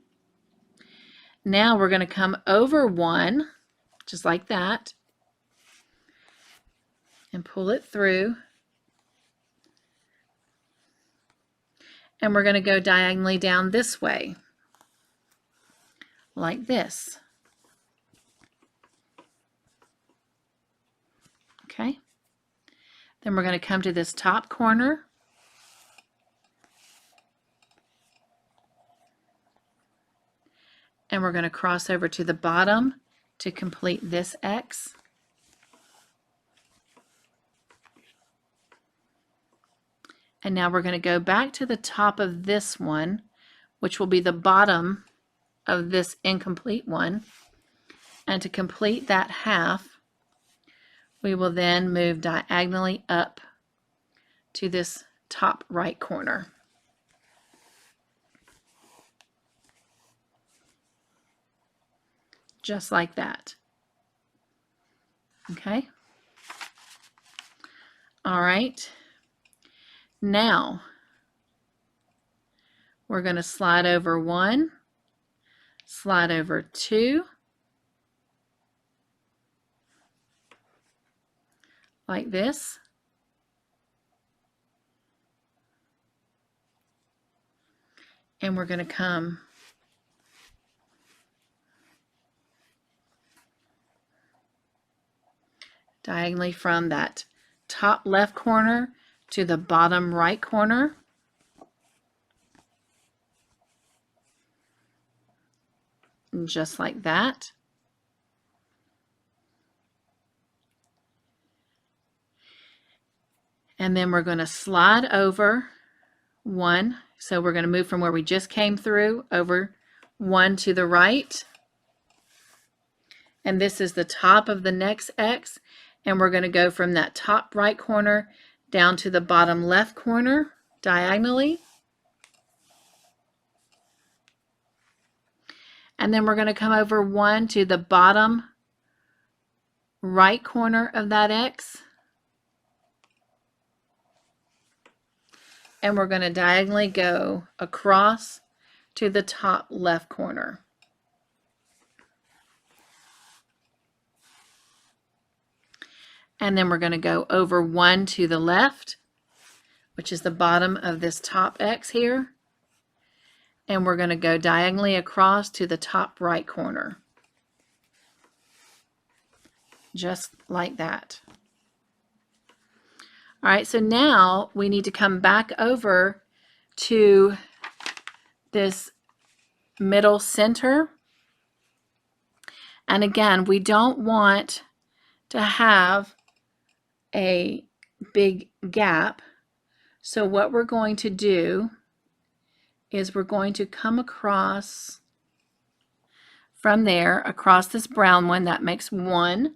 Now we're going to come over 1, just like that, and pull it through. And we're going to go diagonally down this way, like this. Okay. Then we're going to come to this top corner. And we're going to cross over to the bottom to complete this X. And now we're going to go back to the top of this one, which will be the bottom of this incomplete one. And to complete that half, we will then move diagonally up to this top right corner. Just like that. Okay. All right. Now we're going to slide over 1, slide over 2, like this. And we're going to come diagonally from that top left corner to the bottom right corner. Just like that. And then we're going to slide over 1. So we're going to move from where we just came through over 1 to the right. And this is the top of the next X. and we're going to go from that top right corner down to the bottom left corner diagonally. And then we're going to come over one to the bottom right corner of that X. And we're going to diagonally go across to the top left corner. And then we're going to go over one to the left, which is the bottom of this top X here. And we're going to go diagonally across to the top right corner. Just like that. All right, so now we need to come back over to this middle center. And again, we don't want to have a big gap. So what we're going to do is we're going to come across from there, across this brown one, that makes one.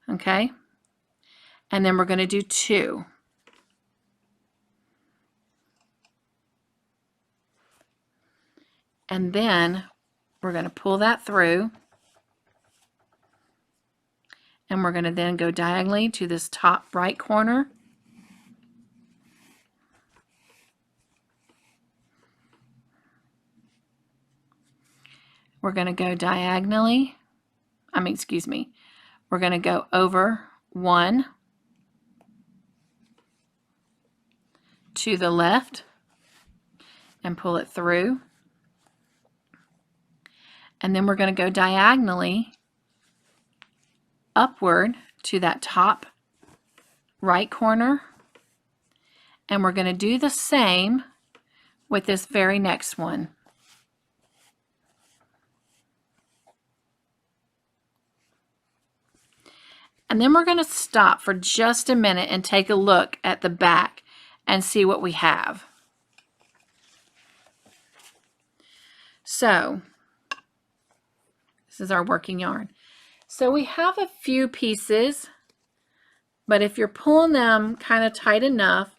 Okay. And then we're going to do two. And then we're going to pull that through. And we're going to then go diagonally to this top right corner. We're going to go diagonally. We're going to go over one to the left and pull it through. And then we're going to go diagonally upward to that top right corner. And we're going to do the same with this very next one. And then we're going to stop for just a minute and take a look at the back and see what we have. So, this is our working yarn. So we have a few pieces, but if you're pulling them kind of tight enough,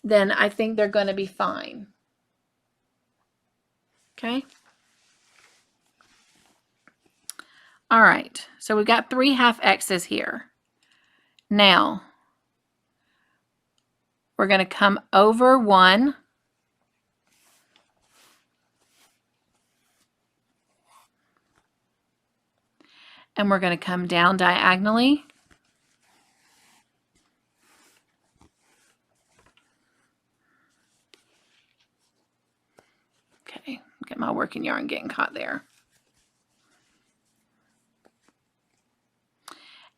then I think they're going to be fine. Okay? All right, so we've got 3 half X's here. Now, we're going to come over one. And we're going to come down diagonally. Okay, get my working yarn getting caught there.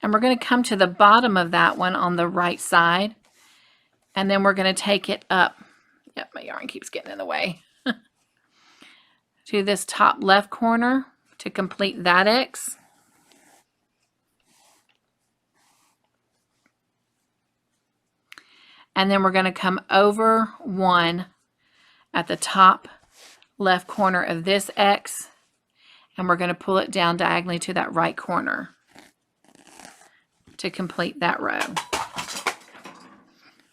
And we're going to come to the bottom of that one on the right side. And then we're going to take it up. Yep, my yarn keeps getting in the way. To this top left corner to complete that X. And then we're going to come over one at the top left corner of this X. And we're going to pull it down diagonally to that right corner to complete that row.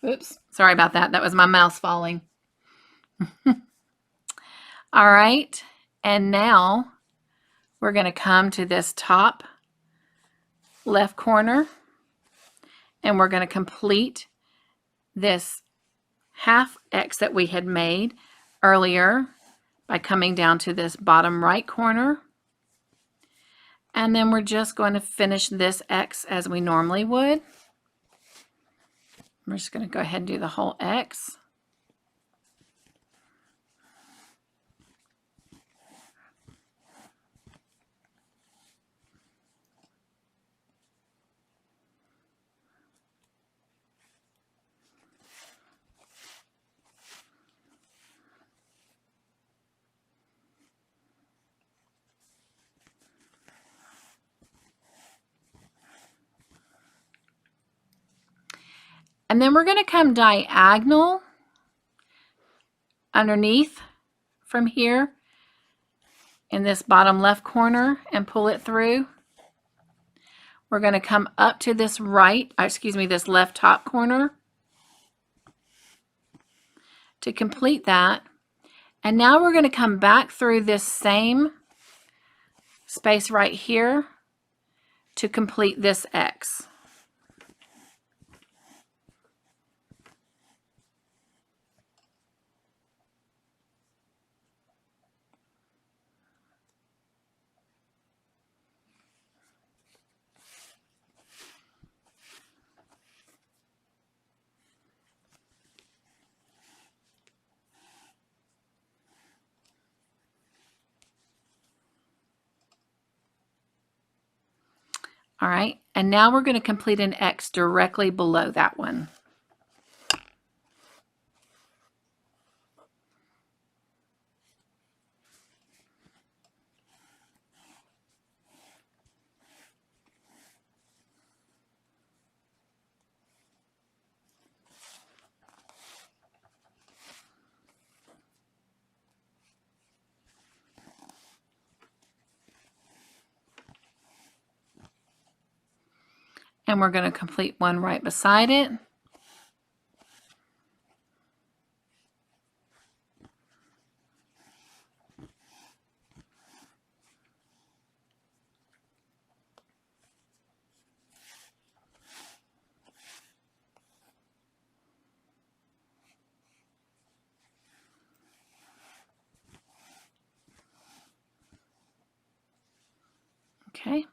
Oops, sorry about that. That was my mouse falling. All right, and now we're going to come to this top left corner and we're going to complete this half X that we had made earlier by coming down to this bottom right corner. And then we're just going to finish this X as we normally would. We're just going to go ahead and do the whole X. And then we're going to come diagonal underneath from here in this bottom left corner and pull it through. We're going to come up to this this left top corner to complete that. And now we're going to come back through this same space right here to complete this X. All right, and now we're going to complete an X directly below that one. And we're going to complete one right beside it. Okay.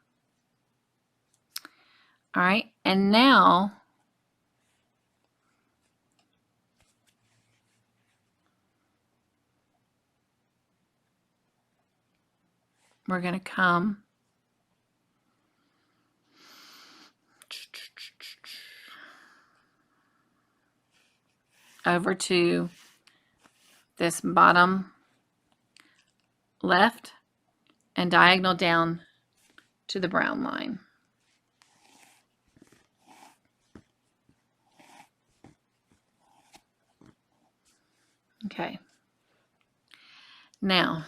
All right, and now we're going to come over to this bottom left and diagonal down to the brown line. Okay. Now,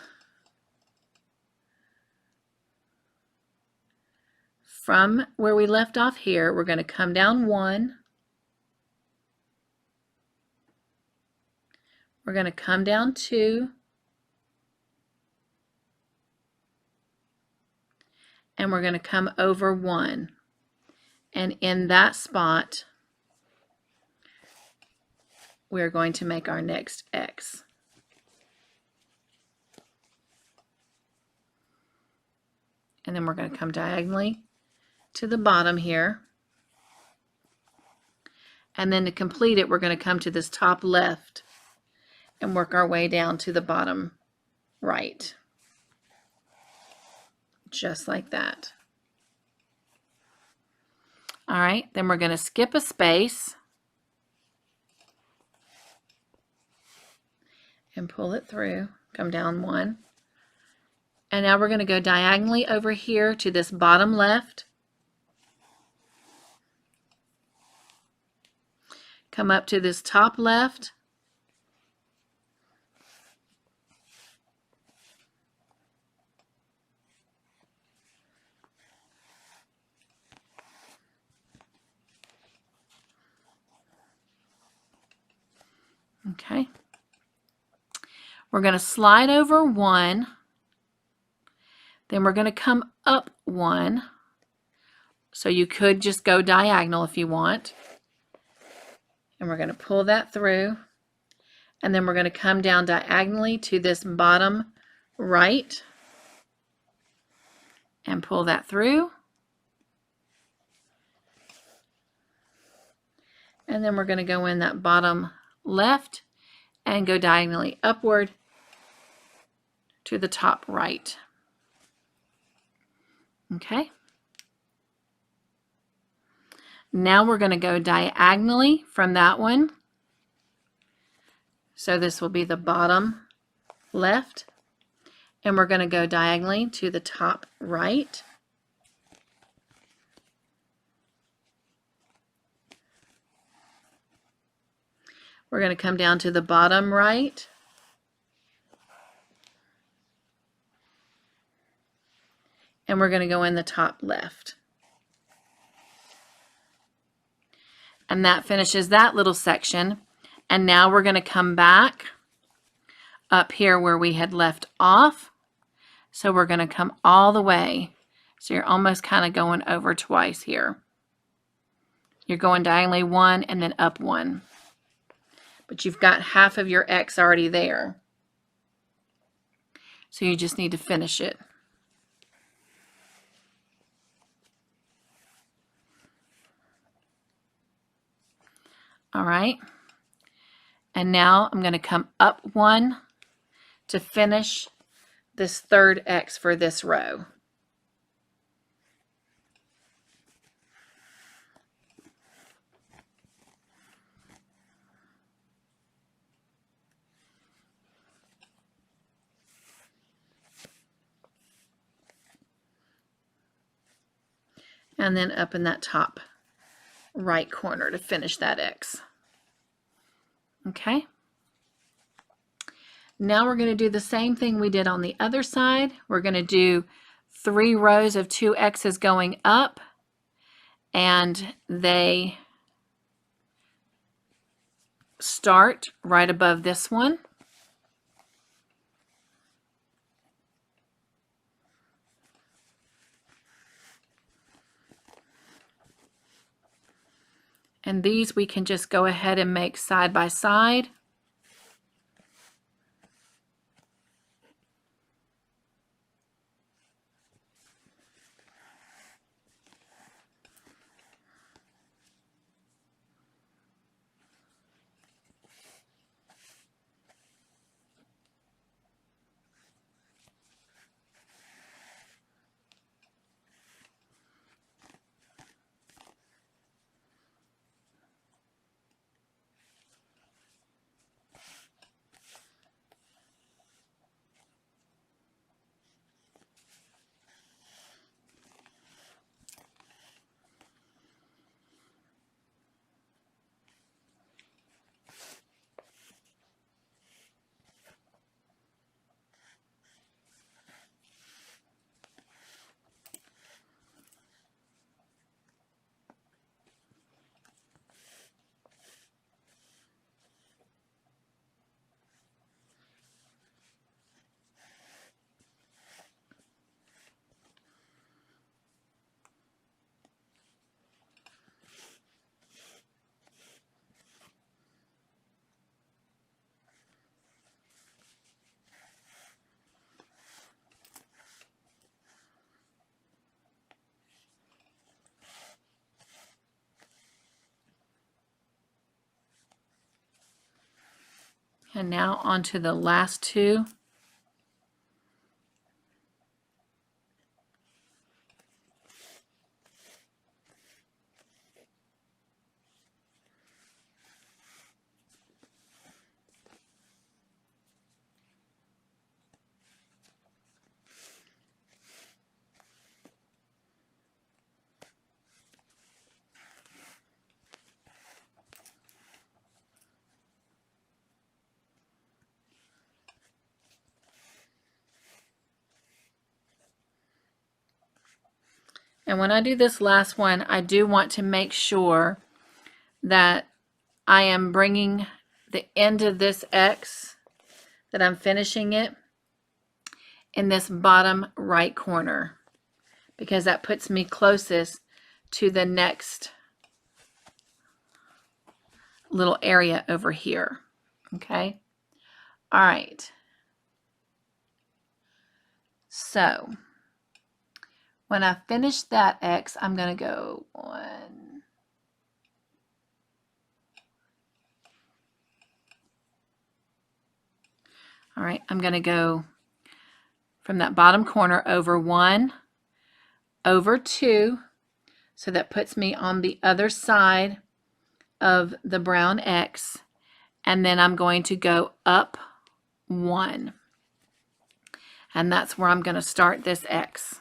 from where we left off here, we're going to come down one. We're going to come down two. And we're going to come over one. And in that spot, we're going to make our next X. And then we're going to come diagonally to the bottom here. And then to complete it, we're going to come to this top left and work our way down to the bottom right. Just like that. All right, then we're going to skip a space and pull it through, come down one. And now we're going to go diagonally over here to this bottom left. Come up to this top left. Okay. We're going to slide over one. Then we're going to come up one. So you could just go diagonal if you want. And we're going to pull that through. And then we're going to come down diagonally to this bottom right and pull that through. And then we're going to go in that bottom left and go diagonally upward to the top right. Okay. Now we're going to go diagonally from that one. So this will be the bottom left. And we're going to go diagonally to the top right. We're going to come down to the bottom right. And we're going to go in the top left. And that finishes that little section. And now we're going to come back up here where we had left off. So we're going to come all the way. So you're almost kind of going over twice here. You're going diagonally one and then up one. But you've got half of your X already there. So you just need to finish it. All right. And now I'm going to come up one to finish this third X for this row. And then up in that top right corner to finish that X. Okay. Now we're going to do the same thing we did on the other side. We're going to do 3 rows of 2 X's going up, and they start right above this one. And these we can just go ahead and make side by side. And now onto the last 2. And when I do this last one, I do want to make sure that I am bringing the end of this X, that I'm finishing it in this bottom right corner, because that puts me closest to the next little area over here. Okay. All right. So when I finish that X, I'm going to go 1. All right, I'm going to go from that bottom corner over 1, over 2, so that puts me on the other side of the brown X, and then I'm going to go up 1, and that's where I'm going to start this X.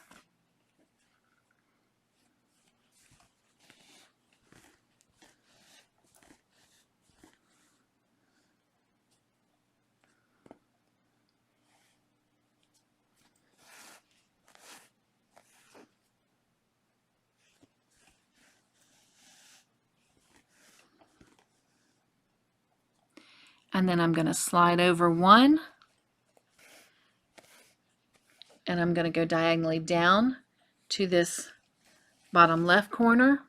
And then I'm going to slide over one, and I'm going to go diagonally down to this bottom left corner,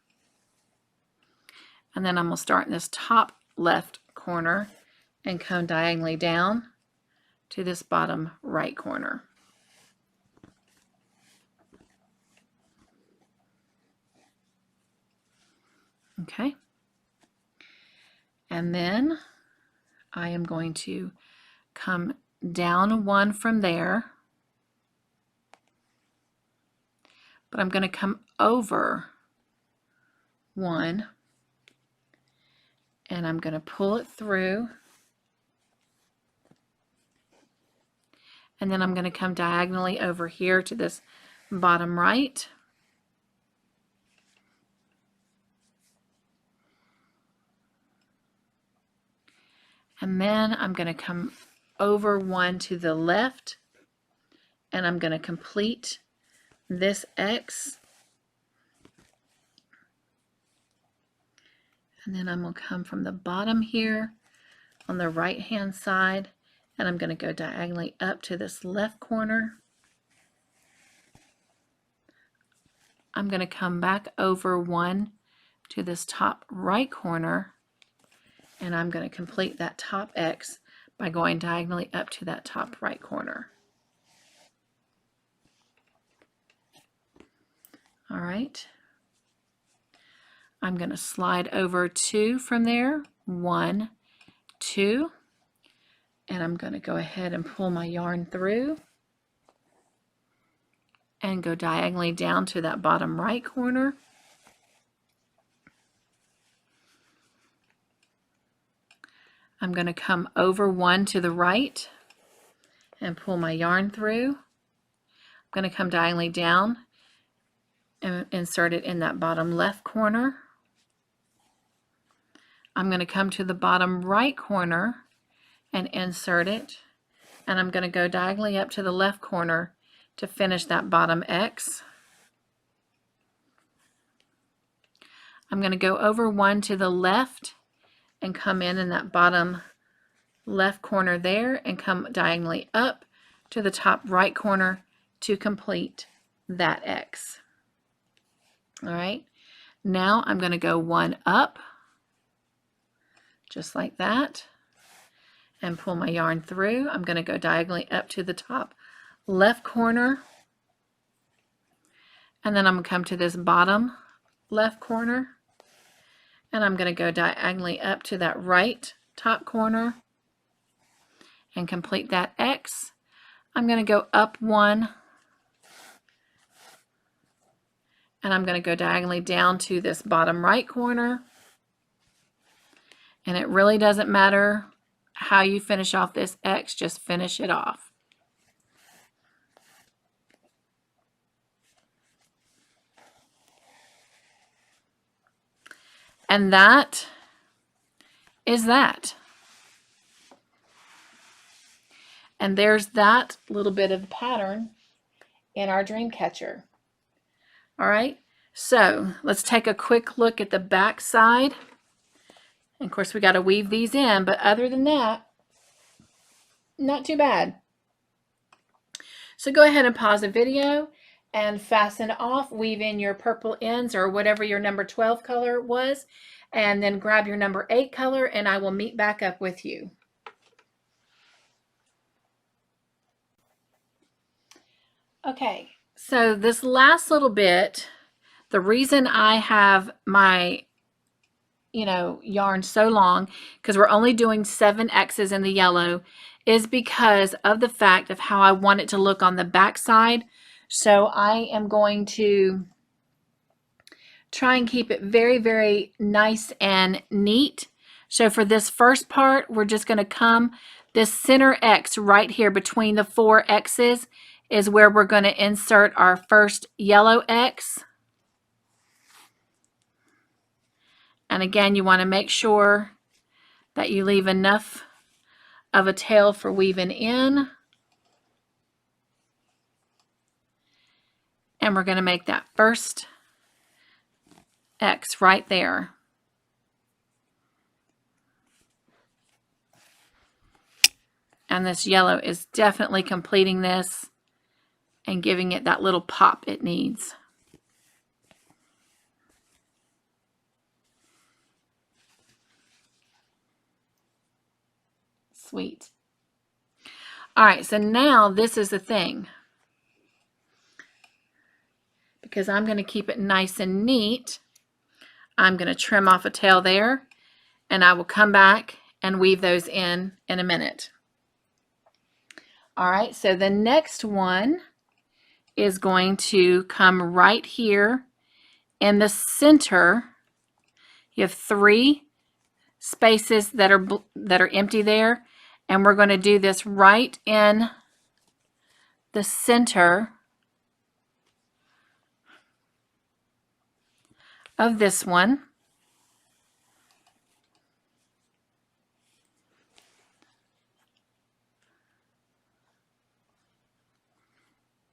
and then I'm going to start in this top left corner and come diagonally down to this bottom right corner. Okay, and then I am going to come down one from there, but I'm going to come over one, and I'm going to pull it through, and then I'm going to come diagonally over here to this bottom right, and then I'm going to come over one to the left, and I'm going to complete this X, and then I'm going to come from the bottom here on the right hand side, and I'm going to go diagonally up to this left corner. I'm going to come back over one to this top right corner, and I'm going to complete that top X by going diagonally up to that top right corner. All right. I'm going to slide over two from there, 1, 2, and I'm going to go ahead and pull my yarn through and go diagonally down to that bottom right corner. I'm going to come over one to the right and pull my yarn through. I'm going to come diagonally down and insert it in that bottom left corner. I'm going to come to the bottom right corner and insert it, and I'm going to go diagonally up to the left corner to finish that bottom X. I'm going to go over one to the left and come in that bottom left corner there and come diagonally up to the top right corner to complete that X. All right, now I'm going to go one up just like that and pull my yarn through. I'm going to go diagonally up to the top left corner, and then I'm going to come to this bottom left corner, and I'm going to go diagonally up to that right top corner and complete that X. I'm going to go up one, and I'm going to go diagonally down to this bottom right corner, and it really doesn't matter how you finish off this X, just finish it off. And that is that. And there's that little bit of the pattern in our dream catcher. All right, so let's take a quick look at the back side. And of course, we got to weave these in, but other than that, not too bad. So go ahead and pause the video and fasten off, weave in your purple ends or whatever your number 12 color was, and then grab your number 8 color, and I will meet back up with you. Okay, so this last little bit, the reason I have my yarn so long, because we're only doing 7 X's in the yellow, is because of the fact of how I want it to look on the back side. So I am going to try and keep it very, very nice and neat. So for this first part, we're just going to come this center X right here between the 4 X's is where we're going to insert our first yellow X. And again, you want to make sure that you leave enough of a tail for weaving in. And we're going to make that first X right there. And this yellow is definitely completing this and giving it that little pop it needs. Sweet. All right, so now this is the thing. Because I'm going to keep it nice and neat, I'm going to trim off a tail there, and I will come back and weave those in a minute. All right, so the next one is going to come right here in the center. You have 3 spaces that are empty there, and we're going to do this right in the center of this one.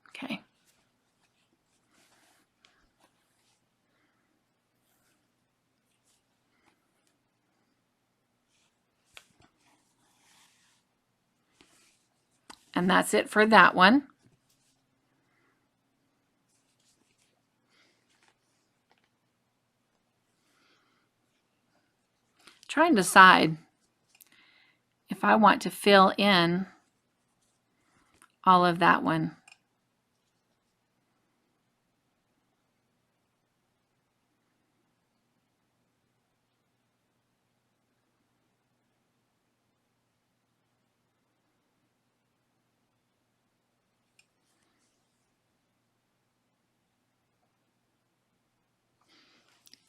Okay. And that's it for that one. Try and decide if I want to fill in all of that one.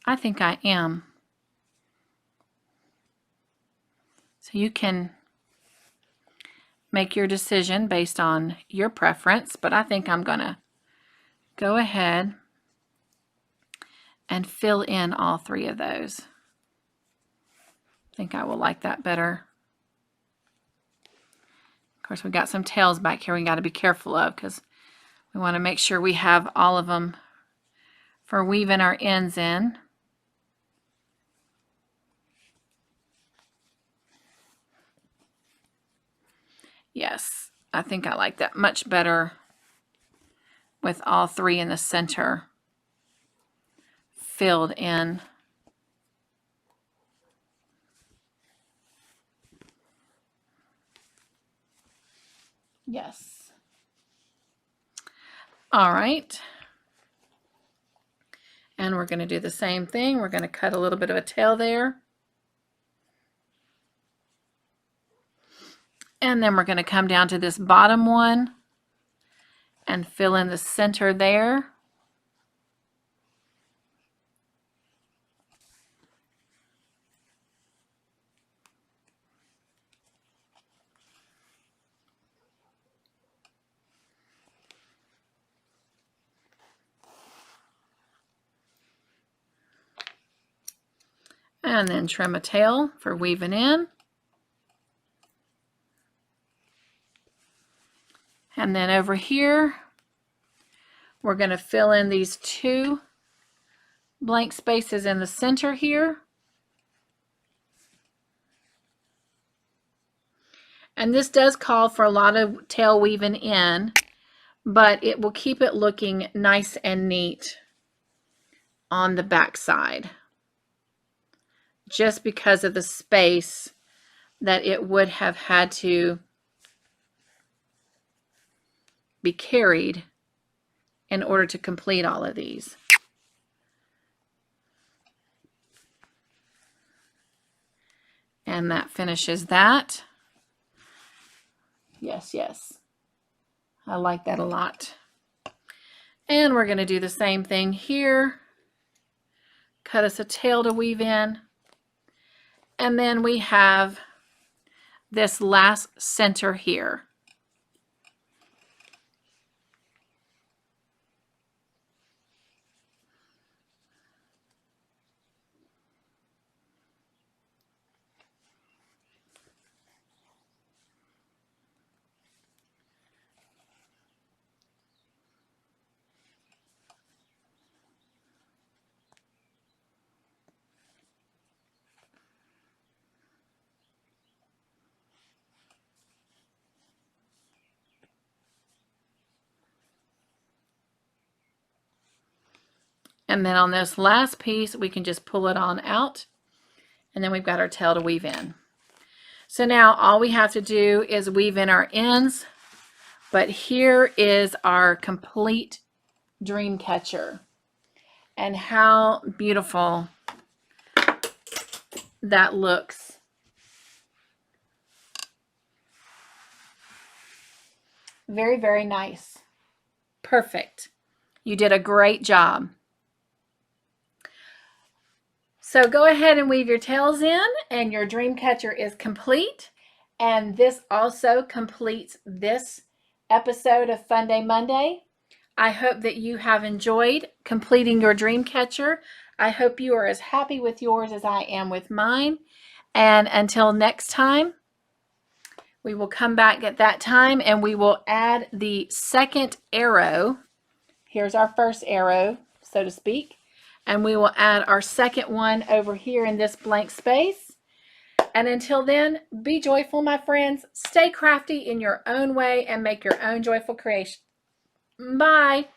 I think I am. So you can make your decision based on your preference, but I think I'm going to go ahead and fill in all 3 of those. I think I will like that better. Of course, we got some tails back here we got to be careful of because we want to make sure we have all of them for weaving our ends in. Yes, I think I like that much better with all 3 in the center filled in. Yes. All right. And we're going to do the same thing. We're going to cut a little bit of a tail there. And then we're going to come down to this bottom one and fill in the center there. And then trim a tail for weaving in. And then over here, we're going to fill in these 2 blank spaces in the center here. And this does call for a lot of tail weaving in, but it will keep it looking nice and neat on the back side, just because of the space that it would have had to be carried in order to complete all of these. And that finishes that. Yes, yes. I like that a lot. And we're going to do the same thing here. Cut us a tail to weave in. And then we have this last center here. And then on this last piece, we can just pull it on out. And then we've got our tail to weave in. So now all we have to do is weave in our ends. But here is our complete dream catcher. And how beautiful that looks. Very, very nice. Perfect. You did a great job. So go ahead and weave your tails in, and your dream catcher is complete. And this also completes this episode of Funday Monday. I hope that you have enjoyed completing your dream catcher. I hope you are as happy with yours as I am with mine. And until next time, we will come back at that time and we will add the second arrow. Here's our first arrow, so to speak. And we will add our second one over here in this blank space. And until then, be joyful, my friends. Stay crafty in your own way and make your own joyful creation. Bye.